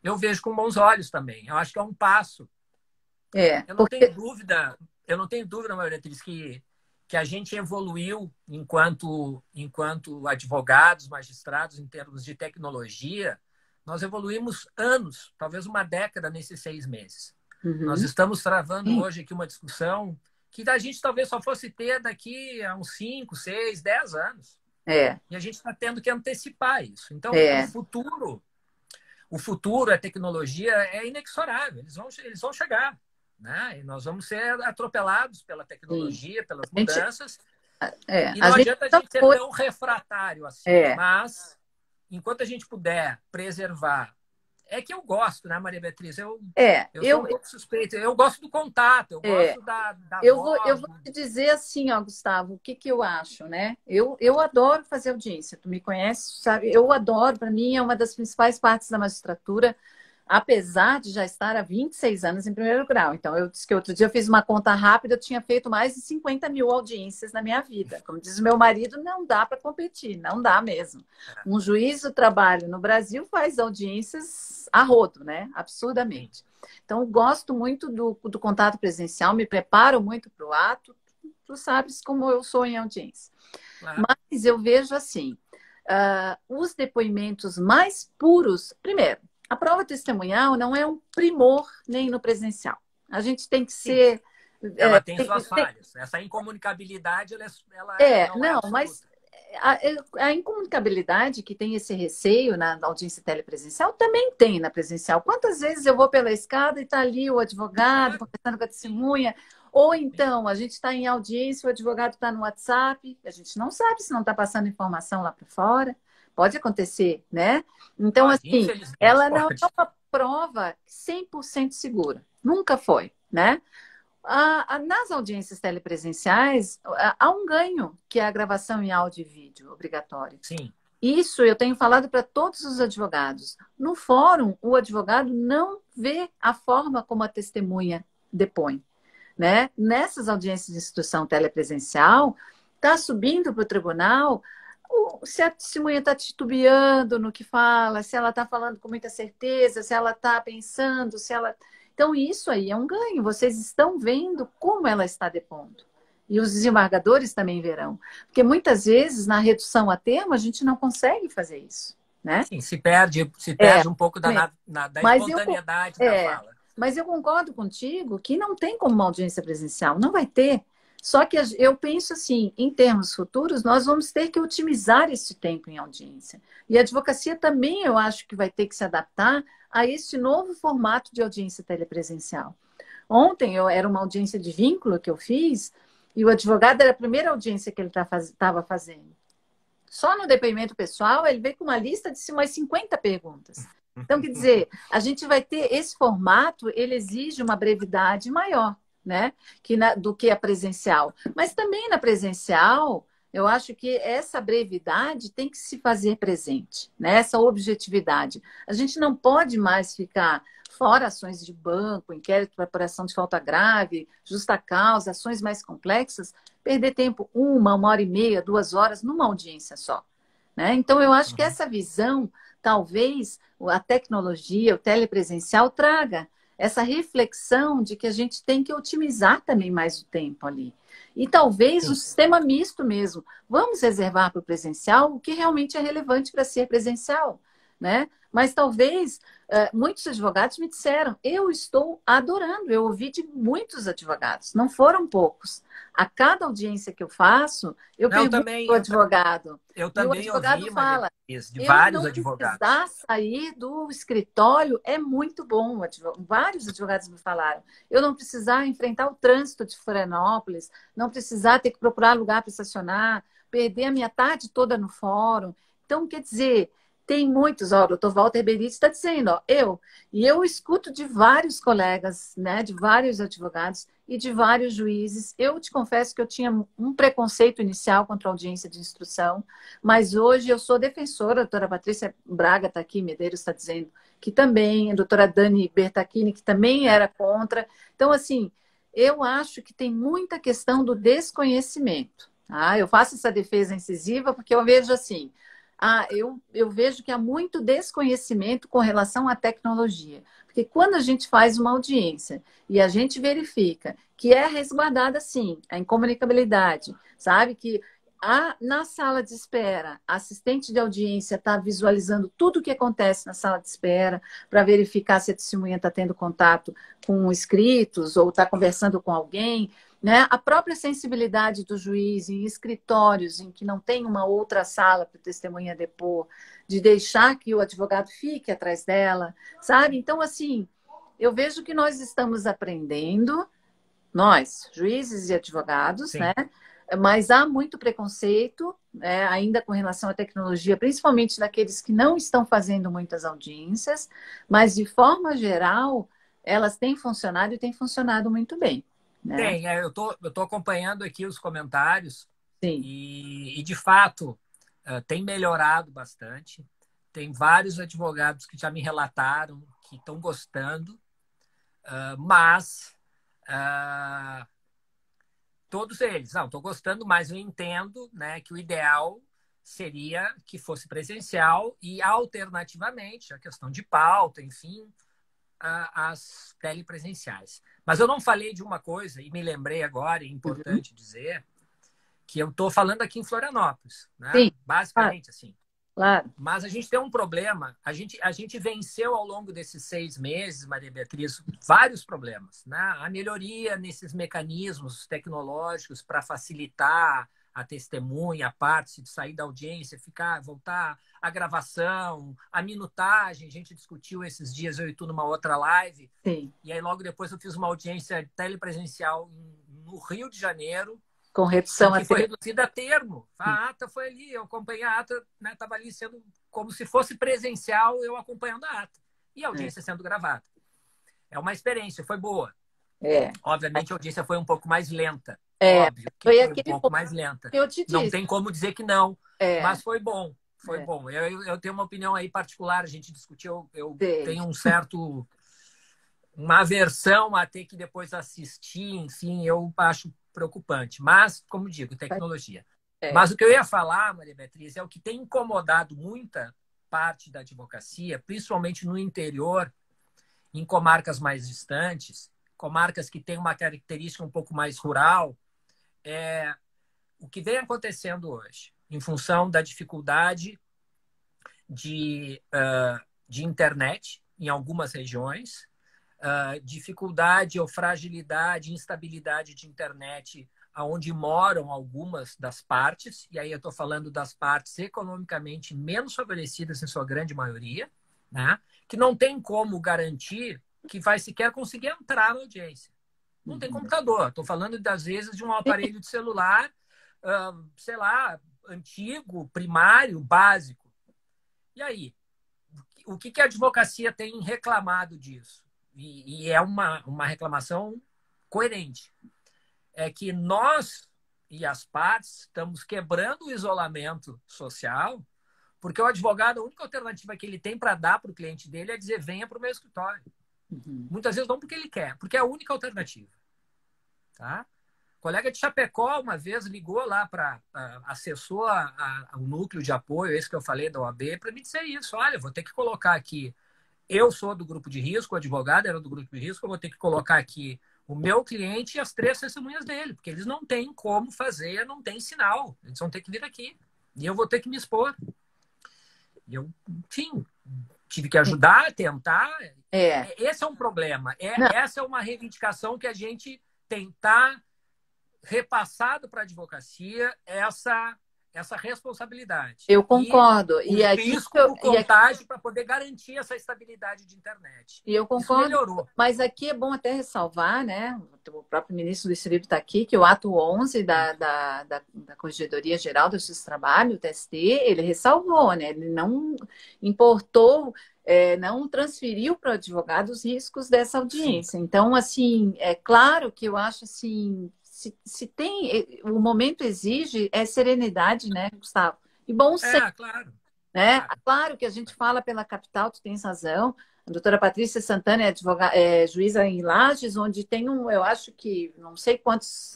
Eu vejo com bons olhos também. Eu acho que é um passo. Eu não tenho dúvida, Maria Beatriz, que a gente evoluiu enquanto advogados, magistrados, em termos de tecnologia. Nós evoluímos anos, talvez uma década nesses 6 meses. Nós estamos travando hoje aqui uma discussão que a gente talvez só fosse ter daqui a uns 5, 6, 10 anos. E a gente está tendo que antecipar isso. Então, o futuro, a tecnologia é inexorável. Eles vão chegar. Né? E nós vamos ser atropelados pela tecnologia, pelas mudanças. E não adianta a gente ser tão refratário assim. Mas, enquanto a gente puder preservar... É que eu gosto, né, Maria Beatriz? Eu sou um pouco suspeita. Eu gosto do contato, eu gosto da voz. Eu vou te dizer assim, ó, Gustavo, o que eu acho, né? Eu adoro fazer audiência. Tu me conhece, sabe? Eu adoro. Para mim, é uma das principais partes da magistratura, apesar de já estar há 26 anos em primeiro grau. Então, eu disse que outro dia eu fiz uma conta rápida, eu tinha feito mais de 50 mil audiências na minha vida. Como diz o meu marido, não dá para competir, não dá mesmo. Um juiz do trabalho no Brasil faz audiências a rodo, né? Absurdamente. Então, gosto muito do contato presencial, me preparo muito para o ato. Tu sabes como eu sou em audiência. Claro. Mas eu vejo assim, os depoimentos mais puros... Primeiro, a prova testemunhal não é um primor nem no presencial. A gente tem que ser... Ela tem suas falhas. Essa incomunicabilidade, ela não é não, absoluta. mas a incomunicabilidade que tem esse receio na audiência telepresencial também tem na presencial. Quantas vezes eu vou pela escada e está ali o advogado conversando com a testemunha, ou então a gente está em audiência, o advogado está no WhatsApp, a gente não sabe se não está passando informação lá para fora. Pode acontecer, né? Então, Pode, assim, infelizmente, ela não é pode. uma prova 100% segura. Nunca foi, né? Nas audiências telepresenciais, há um ganho, que é a gravação em áudio e vídeo obrigatório. Sim. Isso eu tenho falado para todos os advogados. No fórum, o advogado não vê a forma como a testemunha depõe, né? Nessas audiências de instrução telepresencial, está subindo para o tribunal se a testemunha está titubeando no que fala, se ela está falando com muita certeza, se ela está pensando, se ela... Então, isso aí é um ganho. Vocês estão vendo como ela está depondo. E os desembargadores também verão. Porque muitas vezes, na redução a termo, a gente não consegue fazer isso, né? Sim, se perde um pouco da mas espontaneidade da fala. Mas eu concordo contigo que não tem como uma audiência presencial, não vai ter. Só que eu penso assim, em termos futuros, nós vamos ter que otimizar esse tempo em audiência. E a advocacia também, eu acho que vai ter que se adaptar a esse novo formato de audiência telepresencial. Ontem era uma audiência de vínculo que eu fiz, e o advogado era a primeira audiência que ele estava fazendo. Só no depoimento pessoal, ele veio com uma lista de umas 50 perguntas. Então, quer dizer, a gente vai ter esse formato, ele exige uma brevidade maior, né? Do que a presencial. Mas também na presencial, eu acho que essa brevidade tem que se fazer presente, né? Essa objetividade. A gente não pode mais ficar fora ações de banco, inquérito para apuração de falta grave, justa causa, ações mais complexas, perder tempo 1 hora e meia, 2 horas numa audiência só, né? Então, eu acho que essa visão, talvez a tecnologia, o telepresencial traga essa reflexão de que a gente tem que otimizar também mais o tempo ali. E talvez um sistema misto mesmo. Vamos reservar para o presencial o que realmente é relevante para ser presencial, né? Mas talvez muitos advogados me disseram, eu estou adorando, eu ouvi de muitos advogados, não foram poucos. A cada audiência que eu faço, eu pergunto para o advogado. Eu também ouvi, fala, de vários advogados. Precisar sair do escritório é muito bom. Vários advogados me falaram. Eu não precisar enfrentar o trânsito de Florianópolis, não precisar ter que procurar lugar para estacionar, perder a minha tarde toda no fórum. Então, quer dizer, tem muitos, ó, o doutor Walter Berizzi está dizendo, ó, eu escuto de vários colegas, né, de vários advogados e de vários juízes. Eu te confesso que eu tinha um preconceito inicial contra a audiência de instrução, mas hoje eu sou defensora, a doutora Patrícia Braga está aqui, Medeiros está dizendo que também, a doutora Dani Bertacchini, que também era contra. Então, assim, eu acho que tem muita questão do desconhecimento. Tá? Eu faço essa defesa incisiva porque eu vejo assim, eu vejo que há muito desconhecimento com relação à tecnologia. Porque quando a gente faz uma audiência e a gente verifica que é resguardada, sim, a incomunicabilidade, sabe? Que na sala de espera, a assistente de audiência está visualizando tudo o que acontece na sala de espera para verificar se a testemunha está tendo contato com inscritos ou está conversando com alguém. Né? A própria sensibilidade do juiz em escritórios em que não tem uma outra sala para a testemunha depor, de deixar que o advogado fique atrás dela, sabe? Então, assim, eu vejo que nós estamos aprendendo, nós, juízes e advogados, né? Mas há muito preconceito, né? Ainda com relação à tecnologia, principalmente daqueles que não estão fazendo muitas audiências, mas, de forma geral, elas têm funcionado e têm funcionado muito bem. Né? Tem, eu tô acompanhando aqui os comentários. Sim. E de fato, tem melhorado bastante. Tem vários advogados que já me relataram que estão gostando, mas todos eles, não, estou gostando, mas eu entendo, né, que o ideal seria que fosse presencial e, alternativamente, a questão de pauta, enfim, as telepresenciais. Mas eu não falei de uma coisa, e me lembrei agora, é importante dizer, que eu estou falando aqui em Florianópolis. Né? Sim. Basicamente, assim, Claro. Mas a gente tem um problema. A gente venceu ao longo desses 6 meses, Maria Beatriz, vários problemas, né? A melhoria nesses mecanismos tecnológicos para facilitar a testemunha, a parte de sair da audiência, voltar a gravação, a minutagem. A gente discutiu esses dias, eu e tu, numa outra live. Sim. E aí, logo depois, eu fiz uma audiência telepresencial no Rio de Janeiro, Com redução que a foi tempo. reduzida a termo. A ata foi ali, eu acompanhei a ata, né, estava ali sendo como se fosse presencial, eu acompanhando a ata. E a audiência sendo gravada. É uma experiência, foi boa. É. Obviamente, a audiência foi um pouco mais lenta. É. Óbvio que Foi foi um aquele pouco ponto mais lenta. que eu te Não disse. tem como dizer que não, É. mas foi bom. Foi bom. Eu tenho uma opinião aí particular, a gente discutiu, eu tenho uma aversão a ter que depois assistir, enfim, eu acho preocupante. Mas, como digo, tecnologia. Mas o que eu ia falar, Maria Beatriz, é o que tem incomodado muita parte da advocacia, principalmente no interior, em comarcas mais distantes, comarcas que têm uma característica um pouco mais rural, é o que vem acontecendo hoje, em função da dificuldade de internet em algumas regiões, dificuldade ou fragilidade, instabilidade de internet aonde moram algumas das partes, e aí eu estou falando das partes economicamente menos favorecidas em sua grande maioria, né? Que não tem como garantir que vai sequer conseguir entrar na audiência. Não tem computador. Estou falando, às vezes, de um aparelho de celular, sei lá, antigo, primário, básico. E aí? O que a advocacia tem reclamado disso? E é uma reclamação coerente. É que nós e as partes estamos quebrando o isolamento social, porque o advogado, a única alternativa que ele tem para dar para o cliente dele é dizer: venha para o meu escritório. Muitas vezes não porque ele quer, porque é a única alternativa. Tá? O colega de Chapecó uma vez ligou lá para acessou o núcleo de apoio, esse que eu falei da OAB, para me dizer isso: olha, vou ter que colocar aqui, eu sou do grupo de risco, o advogado era do grupo de risco, eu vou ter que colocar aqui o meu cliente e as 3 testemunhas dele, porque eles não têm como fazer, não tem sinal, eles vão ter que vir aqui e eu vou ter que me expor. E eu, enfim, tive que ajudar, tentar. Esse é um problema, essa é uma reivindicação que a gente tentar repassado para a advocacia essa responsabilidade. Eu concordo. E o risco do contágio para poder garantir essa estabilidade de internet. E eu concordo. Isso melhorou. Mas aqui é bom até ressalvar, né? O próprio ministro Luiz Felipe está aqui, que o ato 11 da Corregedoria Geral do Justiça do Trabalho, o TST, ele ressalvou, né? Ele não importou, não transferiu para o advogado os riscos dessa audiência. Sim. Então, assim, é claro que eu acho assim, se tem, o momento exige serenidade, né, Gustavo? E bom senso. Claro. Né? Claro que a gente fala pela capital, tu tens razão. A doutora Patrícia Santana é juíza em Lages, onde tem eu acho que não sei quantos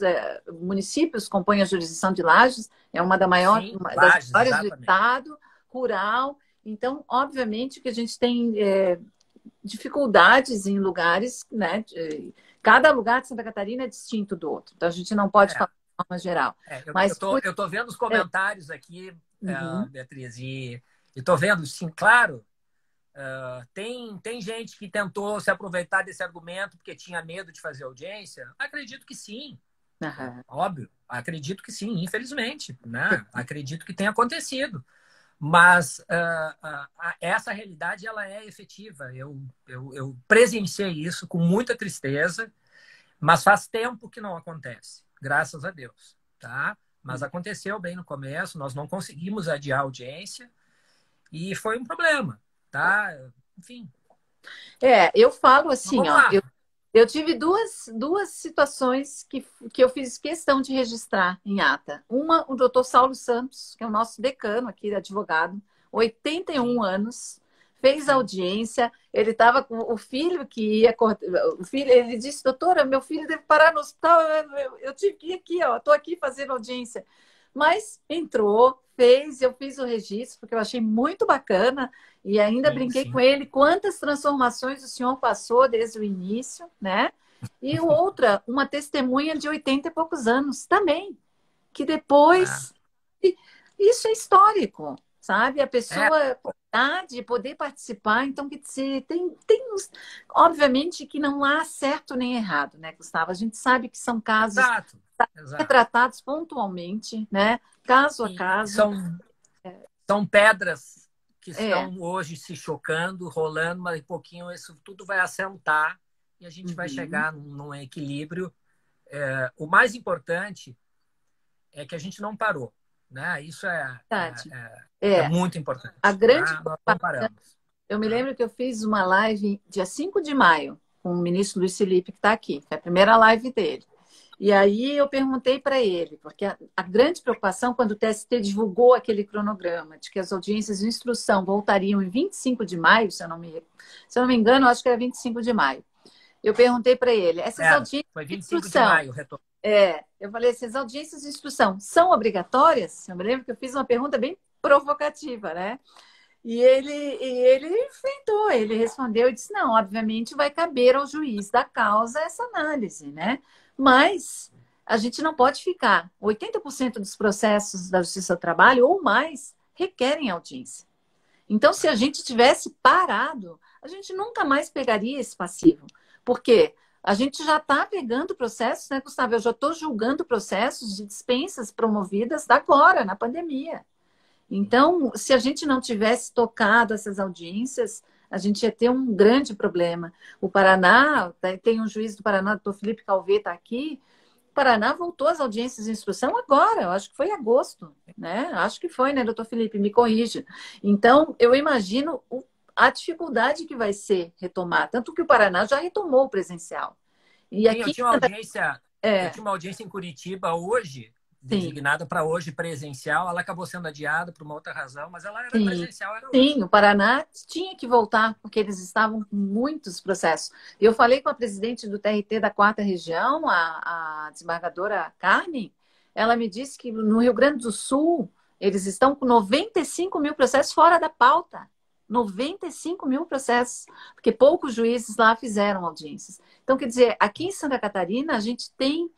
municípios compõem a jurisdição de Lages, é uma das maiores do estado, rural. Então, obviamente que a gente tem dificuldades em lugares, né? Cada lugar de Santa Catarina é distinto do outro. Então, a gente não pode falar de forma geral. Eu estou vendo os comentários aqui, Beatriz, e estou vendo, sim, claro, tem gente que tentou se aproveitar desse argumento porque tinha medo de fazer audiência. Acredito que sim. Óbvio, acredito que sim, infelizmente. Né? Acredito que tenha acontecido. Mas essa realidade ela é efetiva. Eu presenciei isso com muita tristeza, mas faz tempo que não acontece, graças a Deus. Tá? Mas aconteceu bem no começo, nós não conseguimos adiar a audiência e foi um problema. Tá? Enfim. Eu falo assim, eu tive duas situações que eu fiz questão de registrar em ata. Uma, o doutor Saulo Santos, que é o nosso decano aqui, advogado, 81 anos, fez audiência, ele estava com o filho que ia... O filho, ele disse: doutora, meu filho deve parar no hospital, eu tive que ir aqui, estou aqui fazendo audiência. Mas entrou, eu fiz o registro, porque eu achei muito bacana, e ainda brinquei com ele quantas transformações o senhor passou desde o início, né? E outra, uma testemunha de 80 e poucos anos também, que depois... Isso é histórico, sabe? A É, pessoa de poder participar, então que obviamente que não há certo nem errado, né, Gustavo? A gente sabe que são casos exato, exato. tratados pontualmente, né? Caso a E caso. são pedras que É. estão hoje se chocando, rolando, mas um pouquinho isso tudo vai assentar e a gente vai Uhum. chegar num equilíbrio. O mais importante é que a gente não parou, né? Isso Verdade. é É. muito A importante, grande né? Nós não paramos. Eu me Né? lembro que eu fiz uma live dia 5 de maio com o ministro Luiz Felipe, que está aqui, foi a primeira live dele. E aí eu perguntei para ele, porque a grande preocupação quando o TST divulgou aquele cronograma de que as audiências de instrução voltariam em 25 de maio, se eu não me engano, eu acho que era 25 de maio. Eu perguntei para ele, essas audiências Foi de 25 de instrução, maio, retorno. eu falei, essas audiências de instrução são obrigatórias? Eu me lembro que eu fiz uma pergunta bem provocativa, né? E ele enfrentou, ele respondeu e disse: não, obviamente vai caber ao juiz da causa essa análise, né? Mas a gente não pode ficar. 80% dos processos da Justiça do Trabalho ou mais requerem audiência. Então, se a gente tivesse parado, a gente nunca mais pegaria esse passivo. Por quê? A gente já está pegando processos, né, Gustavo? Eu já estou julgando processos de dispensas promovidas agora, na pandemia. Então, se a gente não tivesse tocado essas audiências, a gente ia ter um grande problema. O Paraná, tem um juiz do Paraná, o doutor Felipe Calvet, está aqui. O Paraná voltou às audiências de instrução agora, eu acho que foi em agosto, né? Acho que foi, né, doutor Felipe? Me corrija. Então, eu imagino a dificuldade que vai ser retomar, tanto que o Paraná já retomou o presencial. E Sim, aqui, eu é, tinha uma audiência em Curitiba hoje, sim. designada para hoje presencial. Ela acabou sendo adiada por uma outra razão, mas ela era Sim, presencial, era hoje. sim, o Paraná tinha que voltar, porque eles estavam com muitos processos. Eu falei com a presidente do TRT da quarta região, a desembargadora Carmen, ela me disse que no Rio Grande do Sul eles estão com 95 mil processos fora da pauta. 95 mil processos, porque poucos juízes lá fizeram audiências. Então, quer dizer, aqui em Santa Catarina, a gente tem,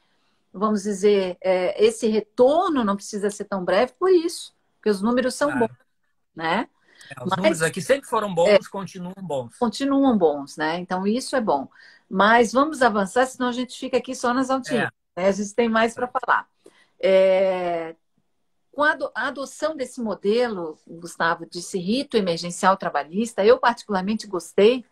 vamos dizer, esse retorno não precisa ser tão breve por isso, porque os números são bons, Claro. né? Os números Mas aqui sempre foram bons, continuam bons. continuam bons, né? Então isso é bom. Mas vamos avançar, senão a gente fica aqui só nas audiências, É, né? A gente tem mais para exato. falar. É, com a adoção desse modelo, Gustavo, desse rito emergencial trabalhista, eu particularmente gostei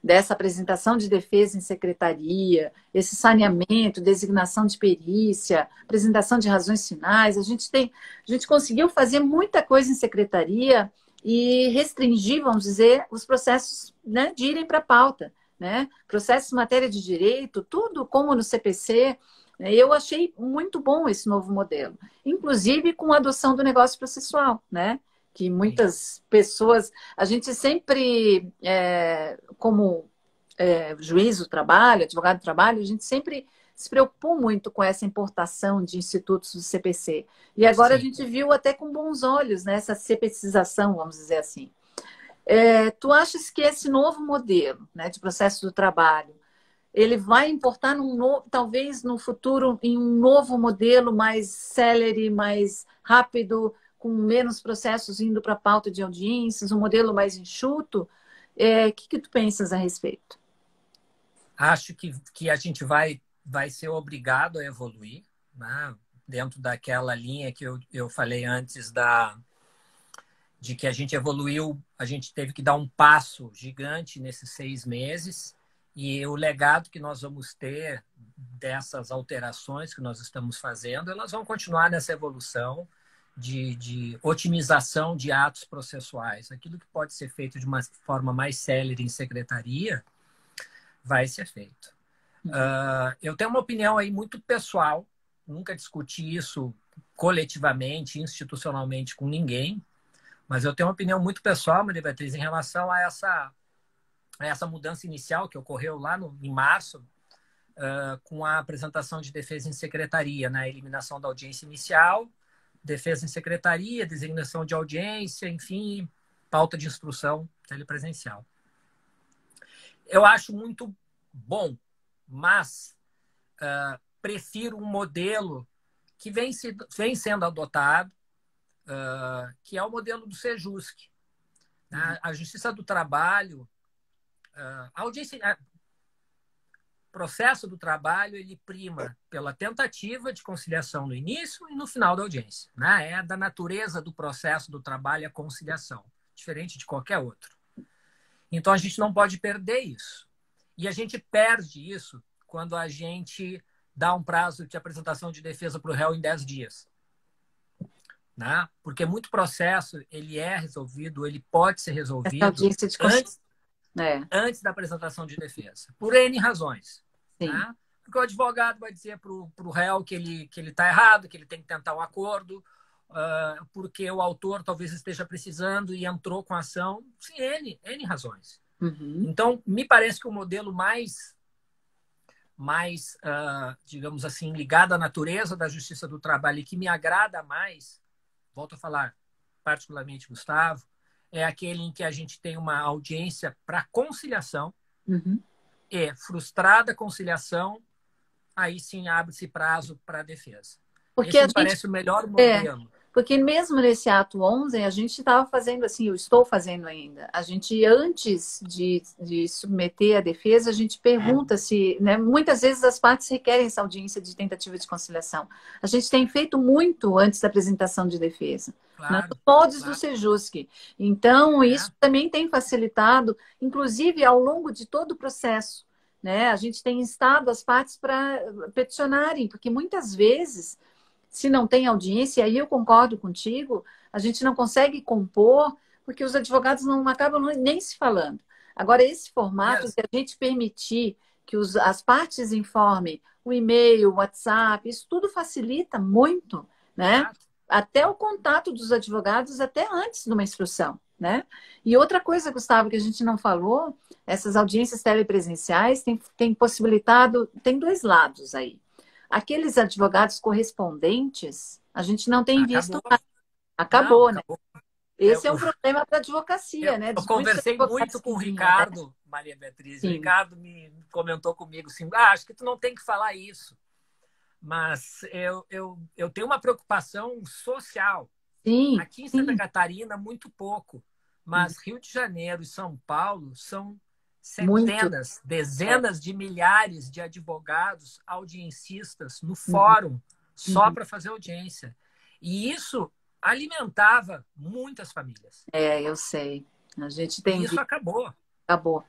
dessa apresentação de defesa em secretaria, esse saneamento, designação de perícia, apresentação de razões finais. A gente conseguiu fazer muita coisa em secretaria e restringir, vamos dizer, os processos, né, de irem para a pauta, né? Processos em matéria de direito, tudo como no CPC. Eu achei muito bom esse novo modelo, inclusive com a adoção do negócio processual, né? Que Sim, muitas pessoas, a gente sempre, como juiz do trabalho, advogado do trabalho, a gente sempre se preocupou muito com essa importação de institutos do CPC. E agora a sim. gente viu até com bons olhos, né, essa CPCização, vamos dizer assim. Tu achas que esse novo modelo, né, de processo do trabalho, ele vai importar talvez no futuro em um novo modelo mais célere, mais rápido, com menos processos indo para a pauta de audiências, um modelo mais enxuto? O que tu pensas a respeito? Acho que a gente vai ser obrigado a evoluir, né? Dentro daquela linha que eu falei antes de que a gente evoluiu, a gente teve que dar um passo gigante nesses 6 meses. E o legado que nós vamos ter dessas alterações que nós estamos fazendo, elas vão continuar nessa evolução de otimização de atos processuais. Aquilo que pode ser feito de uma forma mais célere em secretaria, vai ser feito. Eu tenho uma opinião aí muito pessoal, nunca discuti isso coletivamente, institucionalmente com ninguém, mas eu tenho uma opinião muito pessoal, Maria Beatriz, em relação a essa mudança inicial que ocorreu lá em março, com a apresentação de defesa em secretaria, na eliminação da audiência inicial, defesa em secretaria, designação de audiência, enfim, pauta de instrução telepresencial. Eu acho muito bom, mas prefiro um modelo que vem sendo adotado, que é o modelo do Sejusc. A Justiça do Trabalho, a audiência, processo do trabalho, ele prima pela tentativa de conciliação no início e no final da audiência. Né? É da natureza do processo do trabalho a conciliação, diferente de qualquer outro. Então, a gente não pode perder isso. E a gente perde isso quando a gente dá um prazo de apresentação de defesa para o réu em 10 dias. Né? Porque muito processo ele é resolvido, ele pode ser resolvido antes da apresentação de defesa, por N razões. Né? Porque o advogado vai dizer para o réu que ele está errado, que ele tem que tentar um acordo, porque o autor talvez esteja precisando e entrou com a ação. Sim, N razões. Então, me parece que o modelo mais digamos assim, ligado à natureza da justiça do trabalho e que me agrada mais, volto a falar particularmente, Gustavo, é aquele em que a gente tem uma audiência para conciliação e, frustrada a conciliação, aí sim abre-se prazo para a defesa. Porque esse me parece o melhor modelo. Porque mesmo nesse ato 11, a gente estava fazendo assim, eu estou fazendo ainda. A gente, antes de submeter a defesa, a gente pergunta se... Né, muitas vezes as partes requerem essa audiência de tentativa de conciliação. A gente tem feito muito antes da apresentação de defesa. Claro, nos moldes do Sejusc. Então, isso também tem facilitado, inclusive ao longo de todo o processo. Né? A gente tem instado as partes para peticionarem, porque muitas vezes... Se não tem audiência, e aí eu concordo contigo, a gente não consegue compor, porque os advogados não acabam nem se falando. Agora, esse formato, se a gente permitir que as partes informem o e-mail, o WhatsApp, isso tudo facilita muito, né? Até o contato dos advogados, até antes de uma instrução, né? E outra coisa, Gustavo, que a gente não falou, essas audiências telepresenciais têm possibilitado, tem dois lados aí. Aqueles advogados correspondentes, a gente não tem visto mais. Acabou, né? Esse é um problema para a advocacia, né? Eu conversei muito com o Ricardo, Maria Beatriz. O Ricardo me comentou comigo assim, acho que tu não tem que falar isso. Mas eu tenho uma preocupação social. Aqui em Santa Catarina, muito pouco. Mas Rio de Janeiro e São Paulo são centenas, dezenas de milhares de advogados audiencistas no fórum só para fazer audiência. E isso alimentava muitas famílias. Eu sei. A gente tem... E isso acabou. Acabou.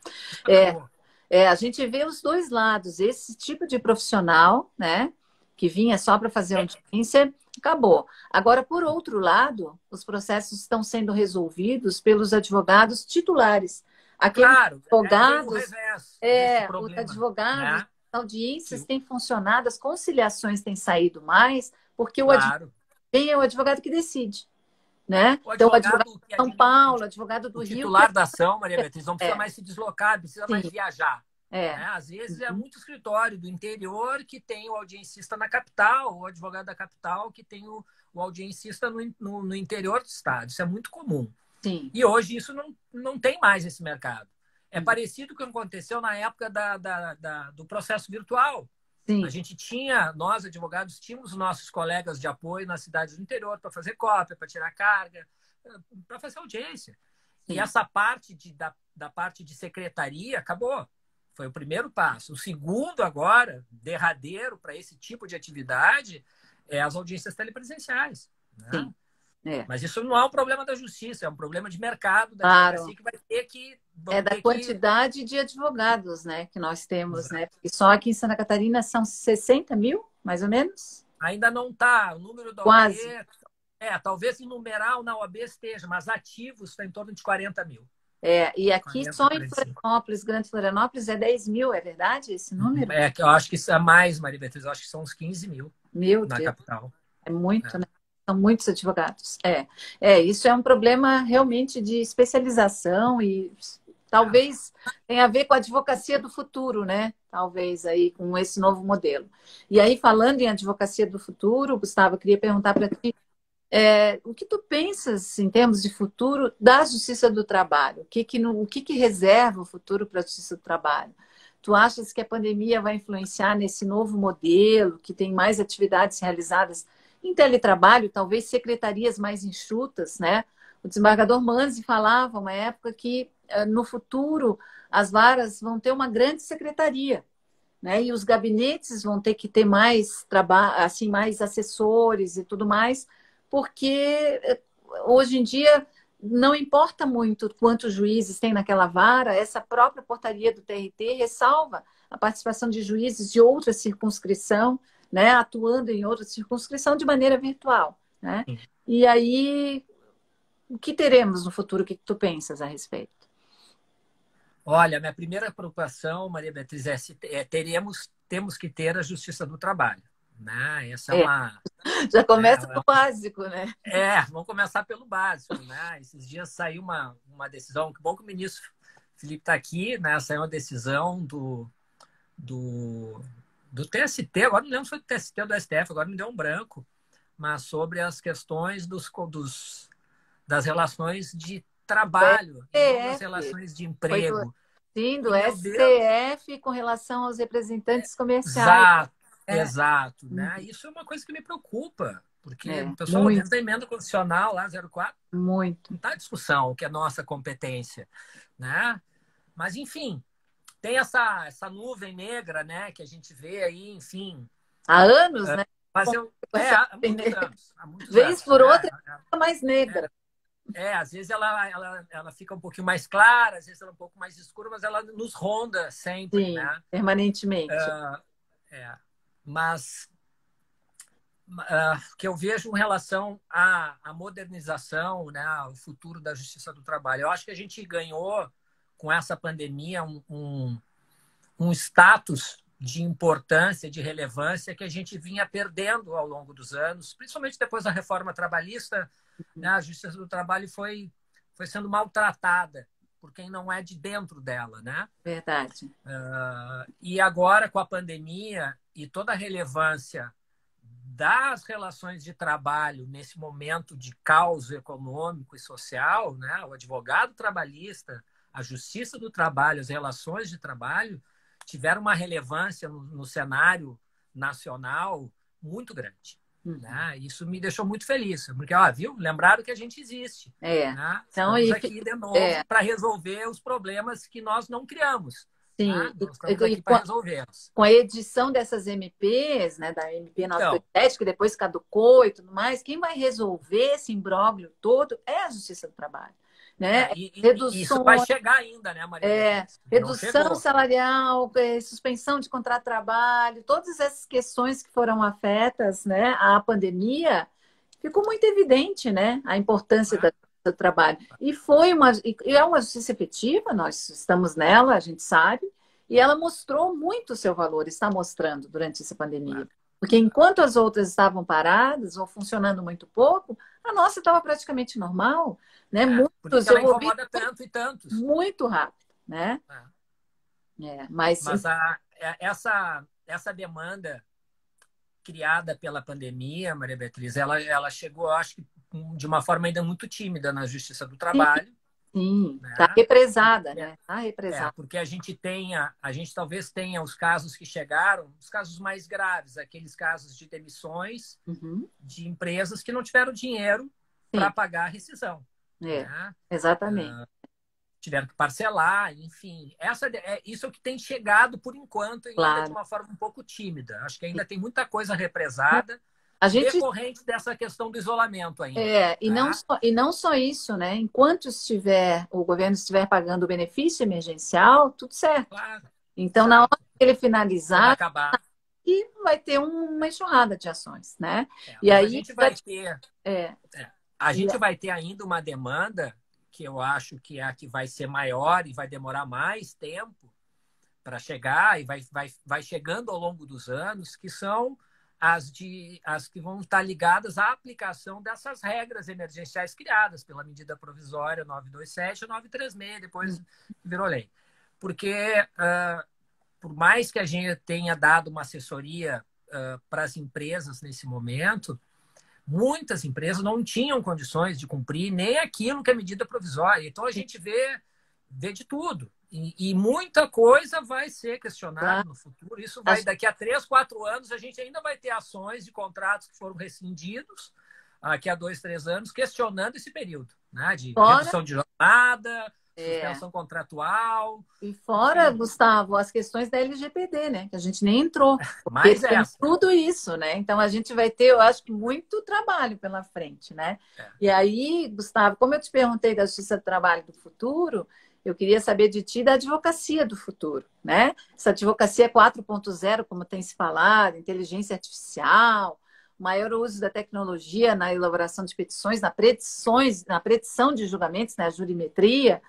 A gente vê os dois lados. Esse tipo de profissional, né, que vinha só para fazer audiência, acabou. Agora, por outro lado, os processos estão sendo resolvidos pelos advogados titulares. Aqueles advogados, os advogados, audiências têm funcionado, as conciliações têm saído mais, porque quem é o advogado que decide. Né? Então, o advogado de São Paulo, o advogado do Rio... O titular da ação, Maria Beatriz, não precisa mais se deslocar, precisa mais viajar. Né? Às vezes é muito escritório do interior que tem o audiencista na capital, o advogado da capital que tem o audiencista no interior do estado. Isso é muito comum. Sim. E hoje isso não tem mais esse mercado. É parecido com o que aconteceu na época do processo virtual. Sim. A gente nós advogados, tínhamos os nossos colegas de apoio nas cidades do interior para fazer cópia, para tirar carga, para fazer audiência. Sim. E essa parte da parte de secretaria acabou. Foi o primeiro passo. O segundo agora, derradeiro para esse tipo de atividade, é as audiências telepresenciais. Né? Sim. Mas isso não é um problema da justiça, é um problema de mercado da advocacia que vai ter que... da quantidade de advogados, né, que nós temos, né? Porque só aqui em Santa Catarina são 60 mil, mais ou menos? Ainda não está. O número da Quase. OAB... talvez em numeral na OAB esteja, mas ativos está em torno de 40 mil. E aqui 40, só em Florianópolis, Grande Florianópolis, é 10 mil, é verdade esse número? Eu acho que isso é mais, Maria Beatriz, eu acho que são uns 15 mil na capital. É muito, né? São muitos advogados. Isso é um problema realmente de especialização e talvez tenha a ver com a advocacia do futuro, né? Talvez aí com esse novo modelo. E aí, falando em advocacia do futuro, Gustavo, eu queria perguntar para ti, o que tu pensas em termos de futuro da justiça do trabalho? O que reserva o futuro para a justiça do trabalho? Tu achas que a pandemia vai influenciar nesse novo modelo, que tem mais atividades realizadas em teletrabalho, talvez secretarias mais enxutas, né? O desembargador Manzi falava uma época que no futuro as varas vão ter uma grande secretaria, né? E os gabinetes vão ter que ter mais trabalho, assim, mais assessores e tudo mais, porque hoje em dia não importa muito quantos juízes tem naquela vara, essa própria portaria do TRT ressalva a participação de juízes de outra circunscrição, né, atuando em outra circunscrição de maneira virtual, né? E aí, o que teremos no futuro? O que tu pensas a respeito? Olha, minha primeira preocupação, Maria Beatriz, temos que ter a justiça do trabalho, né? Essa é uma... Já começa do básico, né? Vamos começar pelo básico, né? Esses dias saiu uma decisão, que bom que o ministro Felipe está aqui, né? Saiu uma decisão do TST, agora não lembro se foi do TST ou do STF, agora me deu um branco, mas sobre as questões das relações de trabalho, das relações de emprego. Sim, do STF com relação aos representantes comerciais. Exato. Né? Isso é uma coisa que me preocupa, porque o pessoal dentro da emenda constitucional lá, 04, não está em discussão o que é nossa competência. Né? Mas, enfim, tem essa nuvem negra, né, que a gente vê aí, enfim. Há anos, né? Mas há muitos anos. Vez por outra, fica mais negra. Às vezes ela fica um pouquinho mais clara, às vezes ela é um pouco mais escura, mas ela nos ronda sempre, sim, né? Permanentemente. Mas que eu vejo em relação à modernização, né, ao futuro da justiça do trabalho. Eu acho que a gente ganhou com essa pandemia um status de importância, de relevância que a gente vinha perdendo ao longo dos anos, principalmente depois da reforma trabalhista. Né, a justiça do trabalho foi sendo maltratada por quem não é de dentro dela, né? Verdade. E agora, com a pandemia e toda a relevância das relações de trabalho nesse momento de caos econômico e social, né? O advogado trabalhista, a justiça do trabalho, as relações de trabalho tiveram uma relevância no cenário nacional muito grande. Né? Isso me deixou muito feliz, porque, viu? Lembraram que a gente existe. Né? Então, estamos aqui de novo para resolver os problemas que nós não criamos. Sim, né? Nós estamos aqui para resolvê-los. Com a edição dessas MPs, né, da MP 987, que depois caducou e tudo mais, quem vai resolver esse imbróglio todo é a Justiça do Trabalho. Né? Isso vai chegar ainda, né, Maria? Redução salarial, suspensão de contrato de trabalho, todas essas questões que foram afetas, né, à pandemia, ficou muito evidente, né, a importância do trabalho. E é uma justiça efetiva, nós estamos nela, a gente sabe, e ela mostrou muito o seu valor, está mostrando durante essa pandemia. Porque enquanto as outras estavam paradas ou funcionando muito pouco, a nossa estava praticamente normal, né? Muitos ela incomoda tanto e tantos. Muito rápido, né? Mas essa demanda criada pela pandemia, Maria Beatriz, ela chegou, acho que de uma forma ainda muito tímida na Justiça do Trabalho. Sim, está represada, né? Está represada. Porque a gente talvez tenha os casos que chegaram, os casos mais graves, aqueles casos de demissões de empresas que não tiveram dinheiro para pagar a rescisão. Né? Exatamente. Tiveram que parcelar, enfim. Isso é o que tem chegado, por enquanto, ainda de uma forma um pouco tímida. Acho que ainda tem muita coisa represada. Decorrente dessa questão do isolamento ainda. E não só isso, né? Enquanto o governo estiver pagando o benefício emergencial, tudo certo. Claro. Então, na hora que ele finalizar, acabar. E vai ter uma enxurrada de ações, né? E aí a gente vai ter ainda uma demanda que eu acho que é a que vai ser maior e vai demorar mais tempo para chegar e vai chegando ao longo dos anos, que são as que vão estar ligadas à aplicação dessas regras emergenciais criadas pela medida provisória 927 e 936, depois virou lei. Porque, por mais que a gente tenha dado uma assessoria para as empresas nesse momento, muitas empresas não tinham condições de cumprir nem aquilo que é medida provisória. Então, a gente vê de tudo. E muita coisa vai ser questionada Claro. no futuro. Isso vai, daqui a 3, 4 anos, a gente ainda vai ter ações de contratos que foram rescindidos, daqui a 2, 3 anos, questionando esse período, né? De Fora, redução de jornada, é, suspensão contratual, e fora, enfim, Gustavo, as questões da LGPD, né? Que a gente nem entrou, porque mais tem essa. tudo isso, né? Então a gente vai ter, eu acho que muito trabalho pela frente, né? É. E aí, Gustavo, como eu te perguntei da Justiça do Trabalho do futuro, eu queria saber de ti da advocacia do futuro, né? Essa advocacia 4.0, como tem se falado, inteligência artificial, maior uso da tecnologia na elaboração de petições, na predição de julgamentos, na jurimetria.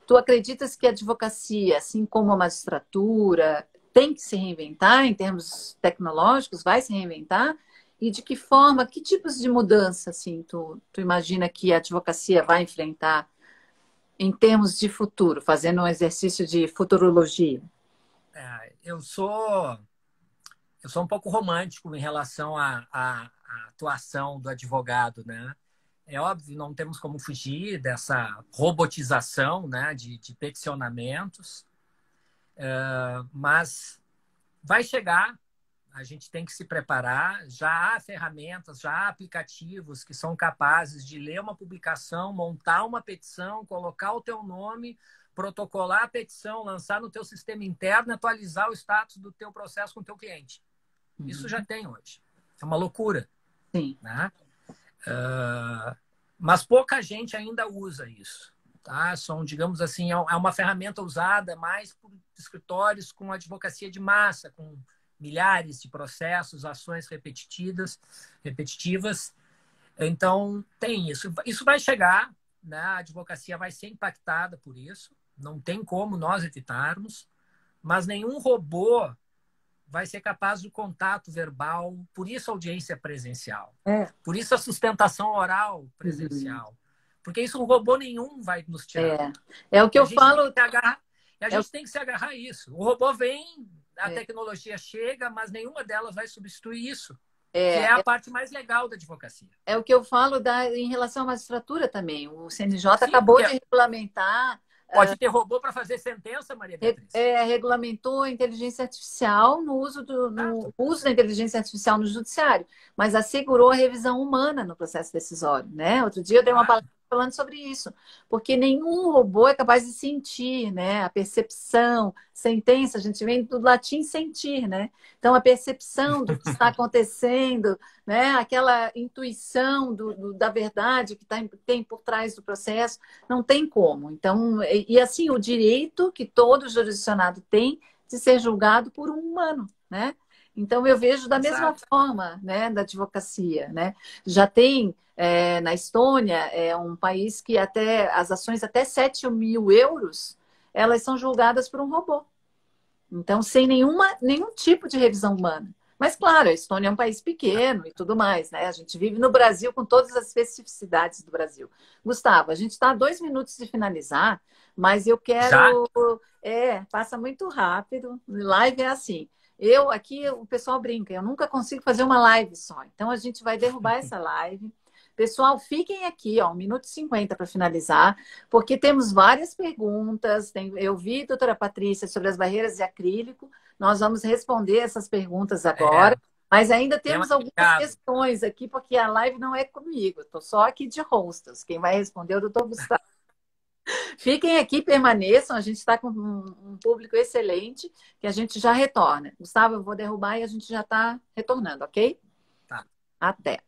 Tu acreditas que a advocacia, assim como a magistratura, tem que se reinventar em termos tecnológicos, vai se reinventar? E de que forma, que tipos de mudança, assim, tu imagina que a advocacia vai enfrentar em termos de futuro, fazendo um exercício de futurologia? Eu sou um pouco romântico em relação à atuação do advogado, né? É óbvio, não temos como fugir dessa robotização, né, de peticionamentos, mas vai chegar, a gente tem que se preparar. Já há ferramentas, já há aplicativos que são capazes de ler uma publicação, montar uma petição, colocar o teu nome, protocolar a petição, lançar no teu sistema interno, atualizar o status do teu processo com o teu cliente. Isso já tem hoje. É uma loucura, Sim. né? Mas pouca gente ainda usa isso. Tá? São, digamos assim, é uma ferramenta usada mais por escritórios com advocacia de massa, com milhares de processos, ações repetitivas. Então, tem isso. Isso vai chegar, né? A advocacia vai ser impactada por isso. Não tem como nós evitarmos, mas nenhum robô vai ser capaz do contato verbal, por isso a audiência presencial, É. por isso a sustentação oral Uhum. presencial, porque isso um robô nenhum vai nos tirar. É. É o que E a eu gente tem que falo. se agarrar, e a É, gente tem que se agarrar a isso. O robô vem, a é, tecnologia chega, mas nenhuma delas vai substituir isso, que é é, a parte mais legal da advocacia. é o que eu falo em relação à magistratura também. O CNJ Sim, acabou porque de regulamentar. pode ter robô para fazer sentença, Maria Beatriz. Regulamentou a inteligência artificial no Exato. uso da inteligência artificial no judiciário, mas assegurou a revisão humana no processo decisório, né? Outro dia eu dei uma Claro. palestra falando sobre isso, porque nenhum robô é capaz de sentir, né? A percepção, sentença, a gente vem do latim sentir, né? Então a percepção do que está acontecendo, né? Aquela intuição da verdade que tem por trás do processo, não tem como. Então, assim, o direito que todo jurisdicionado tem de ser julgado por um humano, né? Então, eu vejo da mesma Exato. forma, né, da advocacia, né? Já tem, na Estônia, é um país que até as ações até 7.000 euros, elas são julgadas por um robô. Então, sem nenhum tipo de revisão humana. Mas, claro, a Estônia é um país pequeno e tudo mais, né? A gente vive no Brasil com todas as especificidades do Brasil. Gustavo, a gente está a 2 minutos de finalizar, mas eu Já? quero. Passa muito rápido. Live é assim. Eu aqui, o pessoal brinca, eu nunca consigo fazer uma live só. Então, a gente vai derrubar essa live. Pessoal, fiquem aqui, ó, 1 minuto e 50 para finalizar, porque temos várias perguntas. Eu vi, doutora Patrícia, sobre as barreiras de acrílico. Nós vamos responder essas perguntas agora, É, mas ainda tema temos algumas delicado. questões aqui, porque a live não é comigo, estou só aqui de hostas. Quem vai responder é o doutor Gustavo. Fiquem aqui, permaneçam, a gente está com um público excelente, que a gente já retorna. Gustavo, eu vou derrubar e a gente já está retornando, ok? Tá. Até.